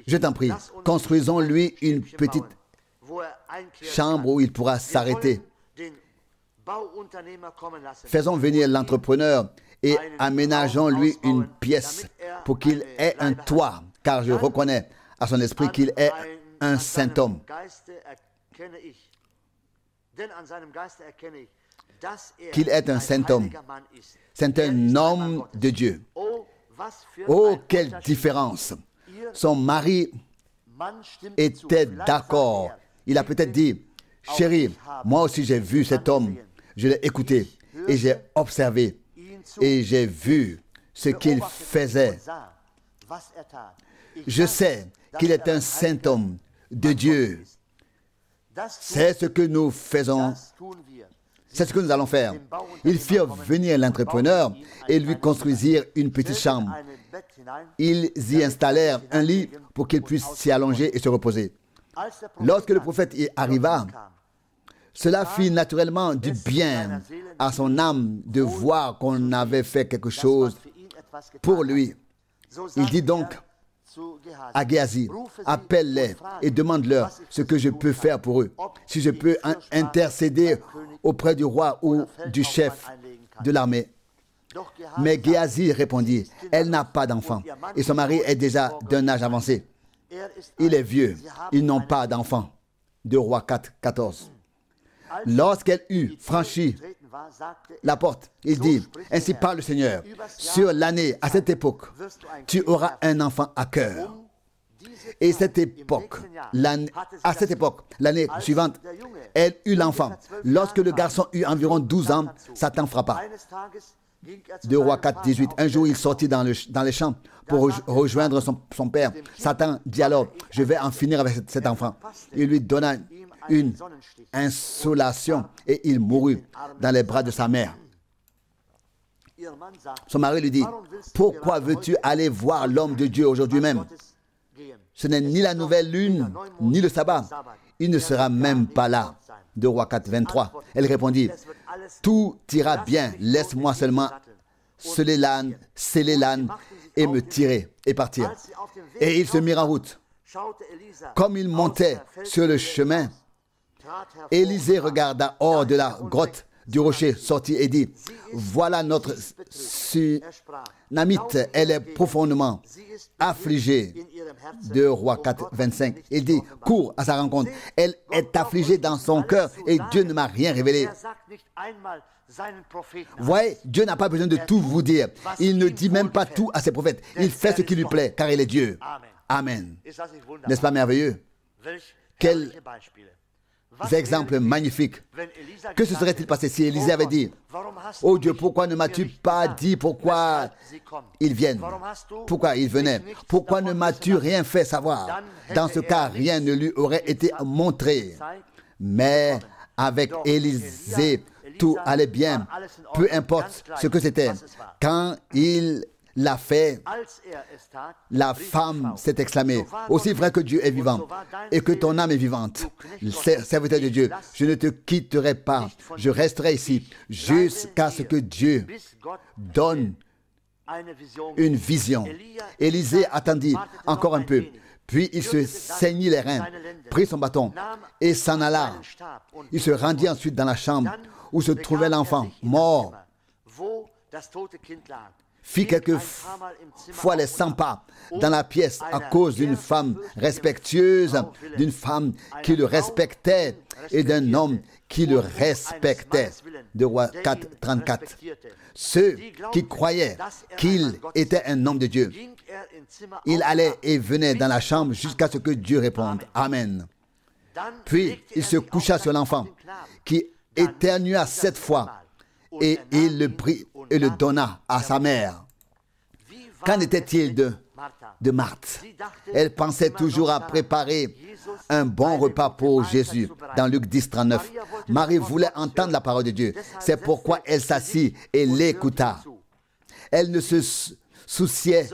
Je t'en prie, construisons-lui une petite chambre où il pourra s'arrêter. Faisons venir l'entrepreneur et aménageons-lui une pièce pour qu'il ait un toit, car je reconnais à son esprit qu'il est un saint homme. Qu'il est un saint homme. C'est un homme de Dieu. Oh, quelle différence! Son mari était d'accord. Il a peut-être dit, chérie, moi aussi j'ai vu cet homme. Je l'ai écouté et j'ai observé et j'ai vu ce qu'il faisait. Je sais qu'il est un saint homme de Dieu. C'est ce que nous faisons. C'est ce que nous allons faire. Ils firent venir l'entrepreneur et lui construisirent une petite chambre. Ils y installèrent un lit pour qu'il puisse s'y allonger et se reposer. Lorsque le prophète y arriva, cela fit naturellement du bien à son âme de voir qu'on avait fait quelque chose pour lui. Il dit donc à Géasi, appelle-les et demande-leur ce que je peux faire pour eux. Si je peux intercéder auprès du roi ou du chef de l'armée. Mais Géasi répondit, elle n'a pas d'enfant et son mari est déjà d'un âge avancé. Il est vieux, ils n'ont pas d'enfant. 2 Rois 4, 14. Lorsqu'elle eut franchi la porte, il dit, ainsi parle le Seigneur, sur l'année, à cette époque, tu auras un enfant à cœur. Et à cette époque, l'année suivante, elle eut l'enfant. Lorsque le garçon eut environ 12 ans, Satan frappa. 2 Rois 4, 18. Un jour, il sortit dans les champs pour rejoindre son père. Satan dit alors, je vais en finir avec cet enfant. Il lui donna une insolation et il mourut dans les bras de sa mère. Son mari lui dit, pourquoi veux-tu aller voir l'homme de Dieu aujourd'hui même? Ce n'est ni la nouvelle lune, ni le sabbat. Il ne sera même pas là. 2 Rois 4, 23. Elle répondit, tout ira bien, laisse-moi seulement sceller l'âne et me tirer et partir. Et il se mit en route. Comme il montait sur le chemin, Élisée regarda hors de la grotte du rocher, sortit et dit, voilà notre Sunamite, elle est profondément affligée. 2 Rois 4, 25. Il dit, cours à sa rencontre. Elle est affligée dans son cœur et Dieu ne m'a rien révélé. Voyez, Dieu n'a pas besoin de tout vous dire. Il ne dit même pas tout à ses prophètes. Il fait ce qui lui plaît, car il est Dieu. Amen. N'est-ce pas merveilleux? Quel exemples magnifiques. Que se serait-il passé si Élisée avait dit, « Oh Dieu, pourquoi ne m'as-tu pas dit pourquoi ils viennent? Pourquoi ils venaient? Pourquoi ne m'as-tu rien fait savoir? » Dans ce cas, rien ne lui aurait été montré. Mais avec Élisée, tout allait bien, peu importe ce que c'était. Quand il l'a fait, la femme s'est exclamée, « Aussi vrai que Dieu est vivant et que ton âme est vivante, serviteur de Dieu, je ne te quitterai pas, je resterai ici jusqu'à ce que Dieu donne une vision. » Élisée attendit encore un peu, puis il se saignit les reins, prit son bâton et s'en alla. Il se rendit ensuite dans la chambre où se trouvait l'enfant mort, fit quelques fois les 100 pas dans la pièce à cause d'une femme respectueuse, d'une femme qui le respectait et d'un homme qui le respectait. 2 Rois 4, 34. Ceux qui croyaient qu'il était un homme de Dieu, il allait et venait dans la chambre jusqu'à ce que Dieu réponde. Amen. Puis il se coucha sur l'enfant qui éternua 7 fois et il le prit et le donna à sa mère. Qu'en était-il de Marthe? Elle pensait toujours à préparer un bon repas pour Jésus. Dans Luc 10, 39, Marie voulait entendre la parole de Dieu. C'est pourquoi elle s'assit et l'écouta. Elle ne se souciait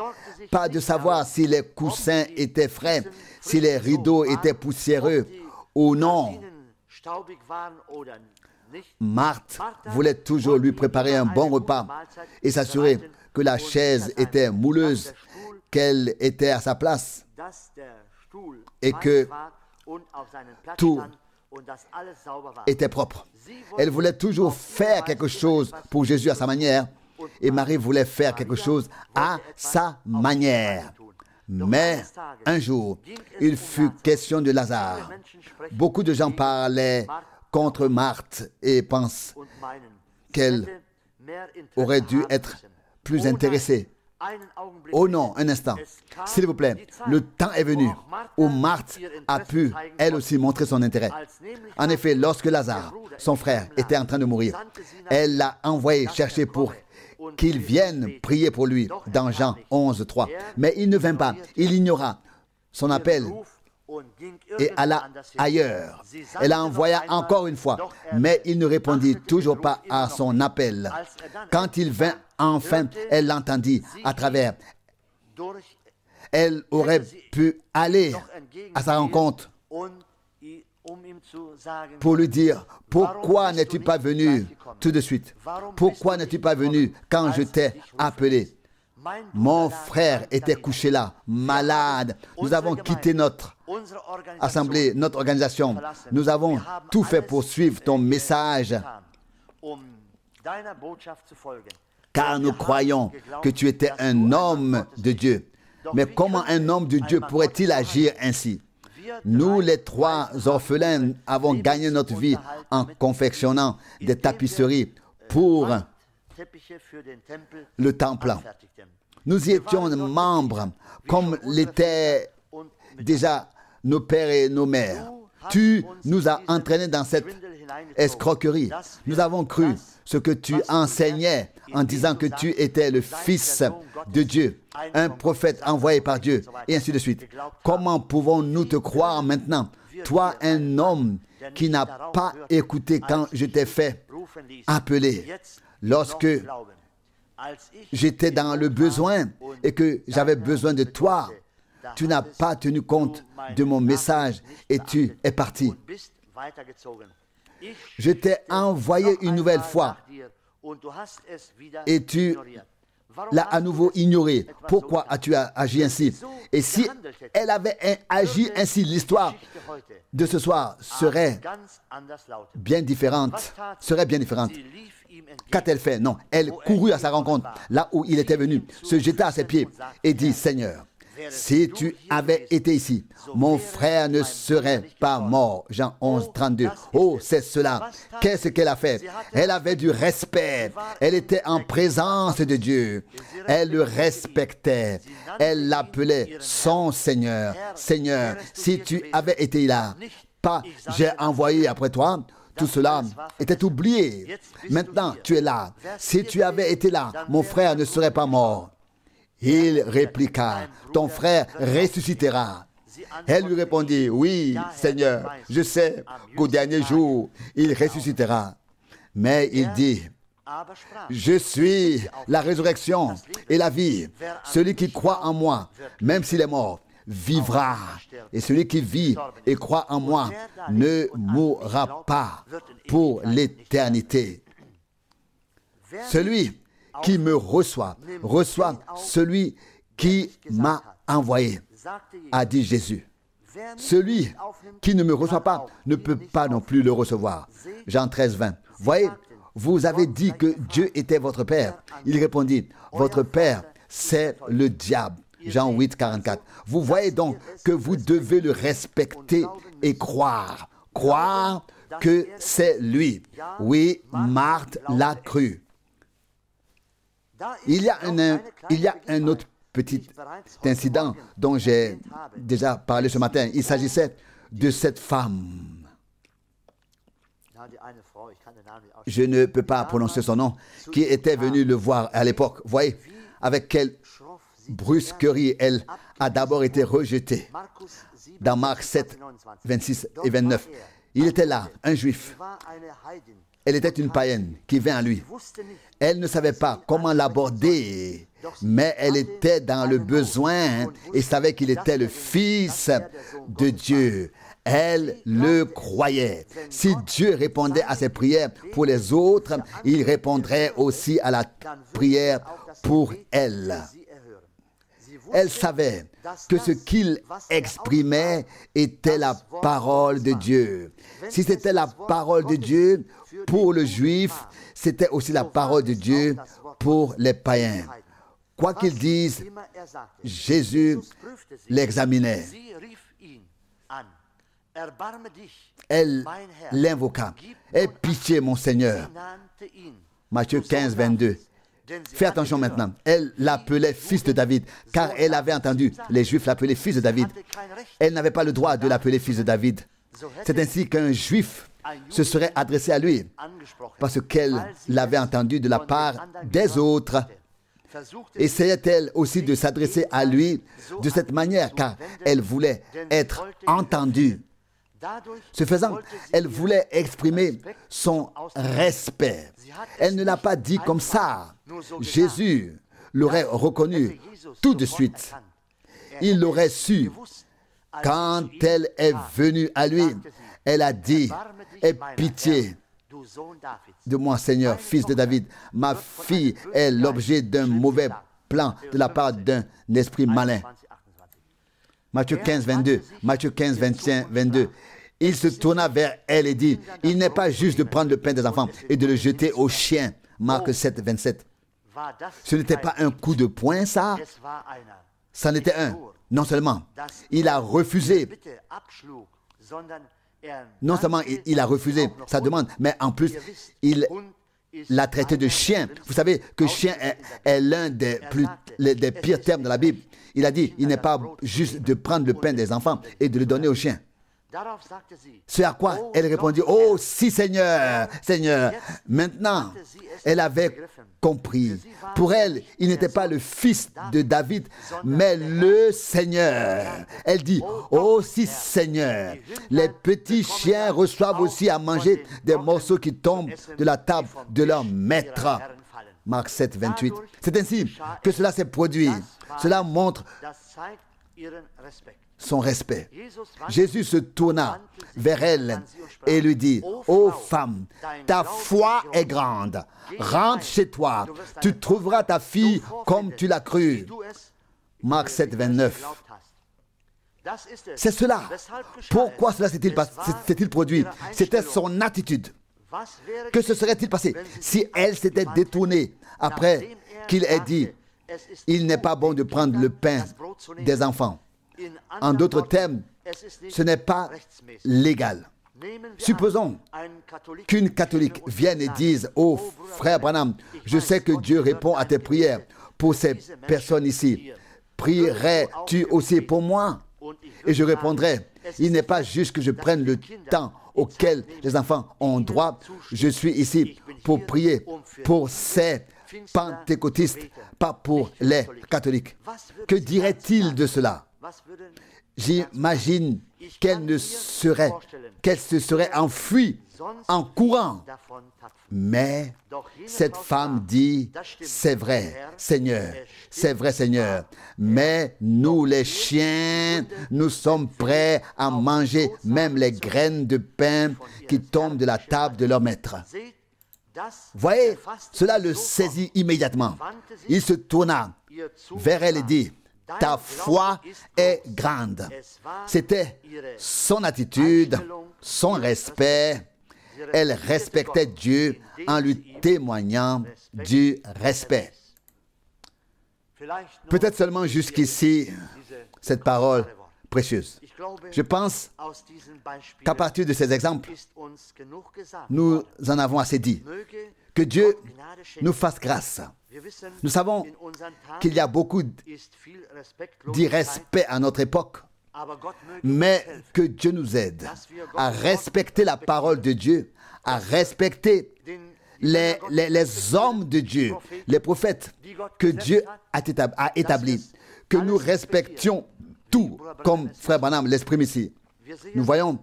pas de savoir si les coussins étaient frais, si les rideaux étaient poussiéreux ou non. Marthe voulait toujours lui préparer un bon repas et s'assurer que la chaise était mouleuse, qu'elle était à sa place et que tout était propre. Elle voulait toujours faire quelque chose pour Jésus à sa manière et Marie voulait faire quelque chose à sa manière. Mais un jour, il fut question de Lazare. Beaucoup de gens parlaient contre Marthe et pensent qu'elle aurait dû être plus intéressée. Oh non, un instant. S'il vous plaît, le temps est venu où Marthe a pu, elle aussi, montrer son intérêt. En effet, lorsque Lazare, son frère, était en train de mourir, elle l'a envoyé chercher pour qu'il vienne prier pour lui dans Jean 11, 3. Mais il ne vint pas. Il ignora son appel et alla ailleurs. Elle envoya encore une fois, mais il ne répondit toujours pas à son appel. Quand il vint enfin, elle l'entendit à travers. Elle aurait pu aller à sa rencontre pour lui dire, pourquoi n'es-tu pas venu tout de suite? Pourquoi n'es-tu pas venu quand je t'ai appelé? Mon frère était couché là, malade. Nous avons quitté notre assemblée, notre organisation. Nous avons tout fait pour suivre ton message, car nous croyons que tu étais un homme de Dieu. Mais comment un homme de Dieu pourrait-il agir ainsi? Nous, les 3 orphelins, avons gagné notre vie en confectionnant des tapisseries pour le temple. Nous y étions membres, comme l'étaient déjà nos pères et nos mères. Tu nous as entraînés dans cette escroquerie. Nous avons cru ce que tu enseignais en disant que tu étais le Fils de Dieu, un prophète envoyé par Dieu, et ainsi de suite. Comment pouvons-nous te croire maintenant, toi, un homme qui n'a pas écouté quand je t'ai fait appeler, lorsque j'étais dans le besoin et que j'avais besoin de toi? Tu n'as pas tenu compte de mon message et tu es parti. Je t'ai envoyé une nouvelle fois et tu l'as à nouveau ignoré. Pourquoi as-tu agi ainsi? Et si elle avait agi ainsi, l'histoire de ce soir serait bien différente. Qu'a-t-elle fait? Non, elle courut à sa rencontre, là où il était venu, se jeta à ses pieds et dit, Seigneur, si tu avais été ici, mon frère ne serait pas mort. Jean 11, 32. Oh, c'est cela. Qu'est-ce qu'elle a fait? Elle avait du respect. Elle était en présence de Dieu. Elle le respectait. Elle l'appelait son Seigneur. Seigneur, si tu avais été là, pas j'ai envoyé après toi. Tout cela était oublié. Maintenant, tu es là. Si tu avais été là, mon frère ne serait pas mort. Il répliqua, ton frère ressuscitera. Elle lui répondit, oui, Seigneur, je sais qu'au dernier jour, il ressuscitera. Mais il dit, je suis la résurrection et la vie. Celui qui croit en moi, même s'il est mort, vivra. Et celui qui vit et croit en moi ne mourra pas pour l'éternité. Celui qui me reçoit, reçoit celui qui m'a envoyé, a dit Jésus. Celui qui ne me reçoit pas ne peut pas non plus le recevoir. Jean 13, 20. Voyez, vous avez dit que Dieu était votre Père. Il répondit, votre Père, c'est le diable. Jean 8, 44. Vous voyez donc que vous devez le respecter et croire. Croire que c'est lui. Oui, Marthe l'a cru. Il y a un autre petit incident dont j'ai déjà parlé ce matin. Il s'agissait de cette femme. Je ne peux pas prononcer son nom, qui était venue le voir à l'époque. Voyez, avec quelle brusquerie elle a d'abord été rejetée. Dans Marc 7, 26 et 29. Il était là, un juif. Elle était une païenne qui vint à lui. Elle ne savait pas comment l'aborder, mais elle était dans le besoin et savait qu'il était le Fils de Dieu. Elle le croyait. Si Dieu répondait à ses prières pour les autres, il répondrait aussi à la prière pour elle. Elle savait que ce qu'il exprimait était la parole de Dieu. Si c'était la parole de Dieu pour le juif, c'était aussi la parole de Dieu pour les païens. Quoi qu'ils disent, Jésus l'examinait. Elle l'invoqua. Aie pitié, mon Seigneur. Matthieu 15, 22. Fais attention maintenant. Elle l'appelait fils de David, car elle avait entendu les Juifs l'appeler fils de David. Elle n'avait pas le droit de l'appeler fils de David. C'est ainsi qu'un Juif se serait adressé à lui, parce qu'elle l'avait entendu de la part des autres. Essayait-elle aussi de s'adresser à lui de cette manière, car elle voulait être entendue. Ce faisant, elle voulait exprimer son respect. Elle ne l'a pas dit comme ça. Jésus l'aurait reconnu tout de suite. Il l'aurait su. Quand elle est venue à lui, elle a dit, « Aie pitié de moi, Seigneur, fils de David. Ma fille est l'objet d'un mauvais plan de la part d'un esprit malin. » Matthieu 15, 22. Matthieu 15, 21, 22. Il se tourna vers elle et dit, « Il n'est pas juste de prendre le pain des enfants et de le jeter aux chiens. » Marc 7, 27. Ce n'était pas un coup de poing, ça. C'en était un. Non seulement, il a refusé. Non seulement il a refusé sa demande, mais en plus, il l'a traité de chien. Vous savez que chien est l'un des pires termes de la Bible. Il a dit, il n'est pas juste de prendre le pain des enfants et de le donner aux chiens. Ce à quoi elle répondit, « Oh, si Seigneur, Seigneur. » Maintenant, elle avait compris. Pour elle, il n'était pas le fils de David, mais le Seigneur. Elle dit, « Oh, si Seigneur. » Les petits chiens reçoivent aussi à manger des morceaux qui tombent de la table de leur maître. Marc 7, 28. C'est ainsi que cela s'est produit. Cela montre son respect. Jésus se tourna vers elle et lui dit, « Ô femme, ta foi est grande. Rentre chez toi. Tu trouveras ta fille comme tu l'as cru. » Marc 7, 29. C'est cela. Pourquoi cela s'est-il produit? C'était son attitude. Que se serait-il passé si elle s'était détournée après qu'il ait dit, « Il n'est pas bon de prendre le pain des enfants. » En d'autres termes, ce n'est pas légal. Supposons qu'une catholique vienne et dise, « Oh, frère Branham, je sais que Dieu répond à tes prières pour ces personnes ici. Prierais-tu aussi pour moi? » Et je répondrai, Il n'est pas juste que je prenne le temps auquel les enfants ont droit. Je suis ici pour prier pour ces pentecôtistes, pas pour les catholiques. Que dirait-il de cela? J'imagine qu'elle se serait enfuie en courant. Mais cette femme dit, c'est vrai, Seigneur, c'est vrai, Seigneur. Mais nous, les chiens, nous sommes prêts à manger même les graines de pain qui tombent de la table de leur maître. Voyez, cela le saisit immédiatement. Il se tourna vers elle et dit, ta foi est grande. C'était son attitude, son respect. Elle respectait Dieu en lui témoignant du respect. Peut-être seulement jusqu'ici, cette parole précieuse. Je pense qu'à partir de ces exemples, nous en avons assez dit. Que Dieu nous fasse grâce. Nous savons qu'il y a beaucoup d'irrespect à notre époque, mais que Dieu nous aide à respecter la parole de Dieu, à respecter les hommes de Dieu, les prophètes que Dieu a établis, que nous respections tout, comme Frère Branham l'exprime ici. Nous voyons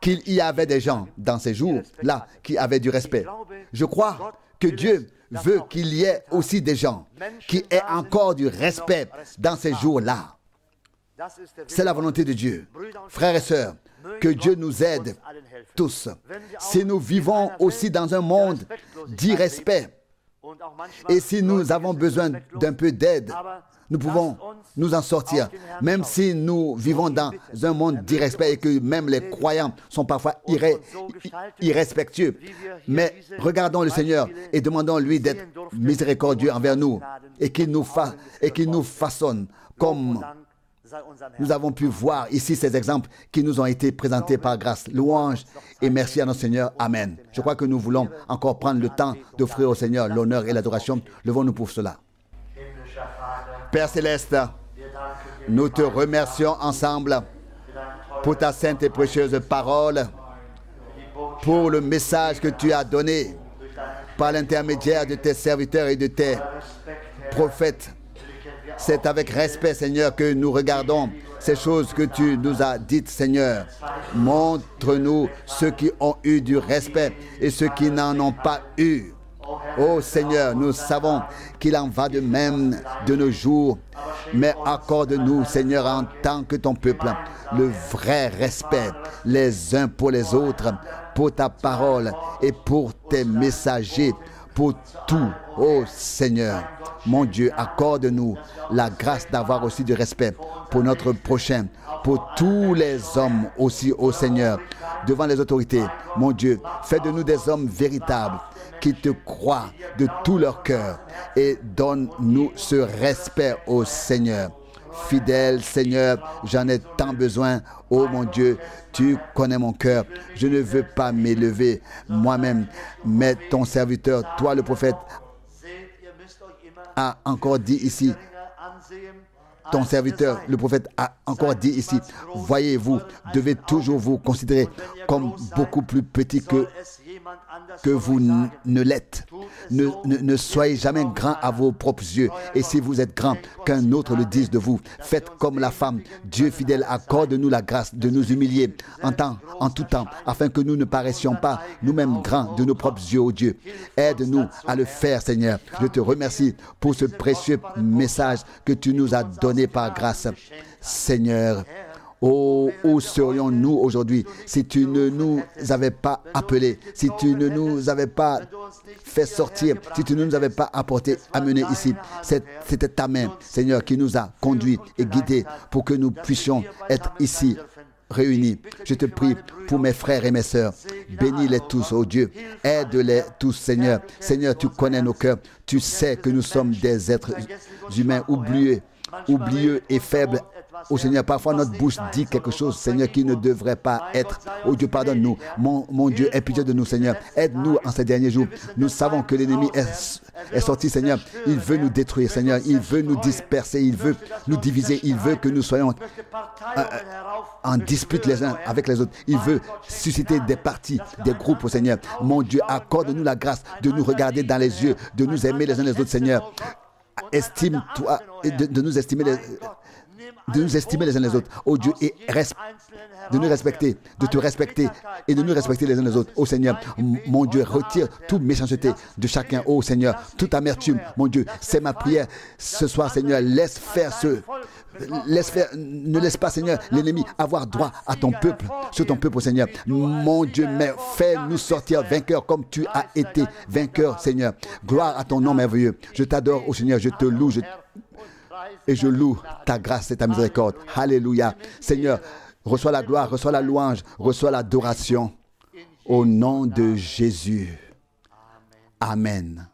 qu'il y avait des gens dans ces jours-là qui avaient du respect. Je crois que Dieu veut qu'il y ait aussi des gens qui aient encore du respect dans ces jours-là. C'est la volonté de Dieu. Frères et sœurs, que Dieu nous aide tous. Si nous vivons aussi dans un monde d'irrespect, et si nous avons besoin d'un peu d'aide, nous pouvons nous en sortir. Même si nous vivons dans un monde d'irrespect et que même les croyants sont parfois irrespectueux. Mais regardons le Seigneur et demandons-lui d'être miséricordieux envers nous et qu'il nous façonne comme nous avons pu voir ici ces exemples qui nous ont été présentés par grâce. Louange et merci à notre Seigneur. Amen. Je crois que nous voulons encore prendre le temps d'offrir au Seigneur l'honneur et l'adoration. Levons-nous pour cela. Père Céleste, nous te remercions ensemble pour ta sainte et précieuse parole, pour le message que tu as donné par l'intermédiaire de tes serviteurs et de tes prophètes. C'est avec respect, Seigneur, que nous regardons ces choses que tu nous as dites, Seigneur. Montre-nous ceux qui ont eu du respect et ceux qui n'en ont pas eu. Oh Seigneur, nous savons qu'il en va de même de nos jours, mais accorde-nous, Seigneur, en tant que ton peuple, le vrai respect les uns pour les autres, pour ta parole et pour tes messagers, pour tout. Oh Seigneur, mon Dieu, accorde-nous la grâce d'avoir aussi du respect pour notre prochain, pour tous les hommes aussi, oh Seigneur, devant les autorités. Mon Dieu, fais de nous des hommes véritables, qui te croient de tout leur cœur et donne-nous ce respect au Seigneur. Fidèle Seigneur, j'en ai tant besoin. Oh mon Dieu, tu connais mon cœur. Je ne veux pas m'élever moi-même, mais ton serviteur, toi le prophète, a encore dit ici, ton serviteur, le prophète, a encore dit ici, voyez-vous, devez toujours vous considérer comme beaucoup plus petit que vous ne l'êtes. Ne soyez jamais grand à vos propres yeux. Et si vous êtes grand, qu'un autre le dise de vous. Faites comme la femme. Dieu fidèle, accorde-nous la grâce de nous humilier en tout temps, afin que nous ne paraissions pas nous-mêmes grands de nos propres yeux, ô Dieu. Aide-nous à le faire, Seigneur. Je te remercie pour ce précieux message que tu nous as donné par grâce. Seigneur, oh, où serions-nous aujourd'hui si tu ne nous avais pas appelés, si tu ne nous avais pas fait sortir, si tu ne nous avais pas amenés ici. C'était ta main, Seigneur, qui nous a conduits et guidés pour que nous puissions être ici réunis. Je te prie pour mes frères et mes sœurs. Bénis-les tous, oh Dieu. Aide-les tous, Seigneur. Seigneur, tu connais nos cœurs. Tu sais que nous sommes des êtres humains oublieux et faibles Oh Seigneur, parfois notre bouche dit quelque chose, Seigneur, qui ne devrait pas être. Oh Dieu, pardonne-nous. Mon Dieu, aie pitié de nous, Seigneur. Aide-nous en ces derniers jours. Nous savons que l'ennemi est sorti, Seigneur. Il veut nous détruire, Seigneur. Il veut nous disperser. Il veut nous diviser. Il veut que nous soyons en dispute les uns avec les autres. Il veut susciter des partis, des groupes, oh Seigneur. Mon Dieu, accorde-nous la grâce de nous regarder dans les yeux, de nous aimer les uns les autres, Seigneur. Estime-toi et de nous estimer les uns les autres. Oh Dieu, et de nous respecter, de te respecter et de nous respecter les uns les autres. Oh Seigneur, mon Dieu, retire toute méchanceté de chacun. Oh Seigneur, toute amertume. Mon Dieu, c'est ma prière ce soir, Seigneur. Ne laisse pas, Seigneur, l'ennemi avoir droit à ton peuple, sur ton peuple, Seigneur. Mon Dieu, mais fais-nous sortir vainqueurs comme tu as été vainqueur, Seigneur. Gloire à ton nom merveilleux. Je t'adore, oh Seigneur, je te loue, et je loue ta grâce et ta miséricorde. Alléluia. Seigneur, reçois la gloire, reçois la louange, reçois l'adoration. Au nom de Jésus. Amen.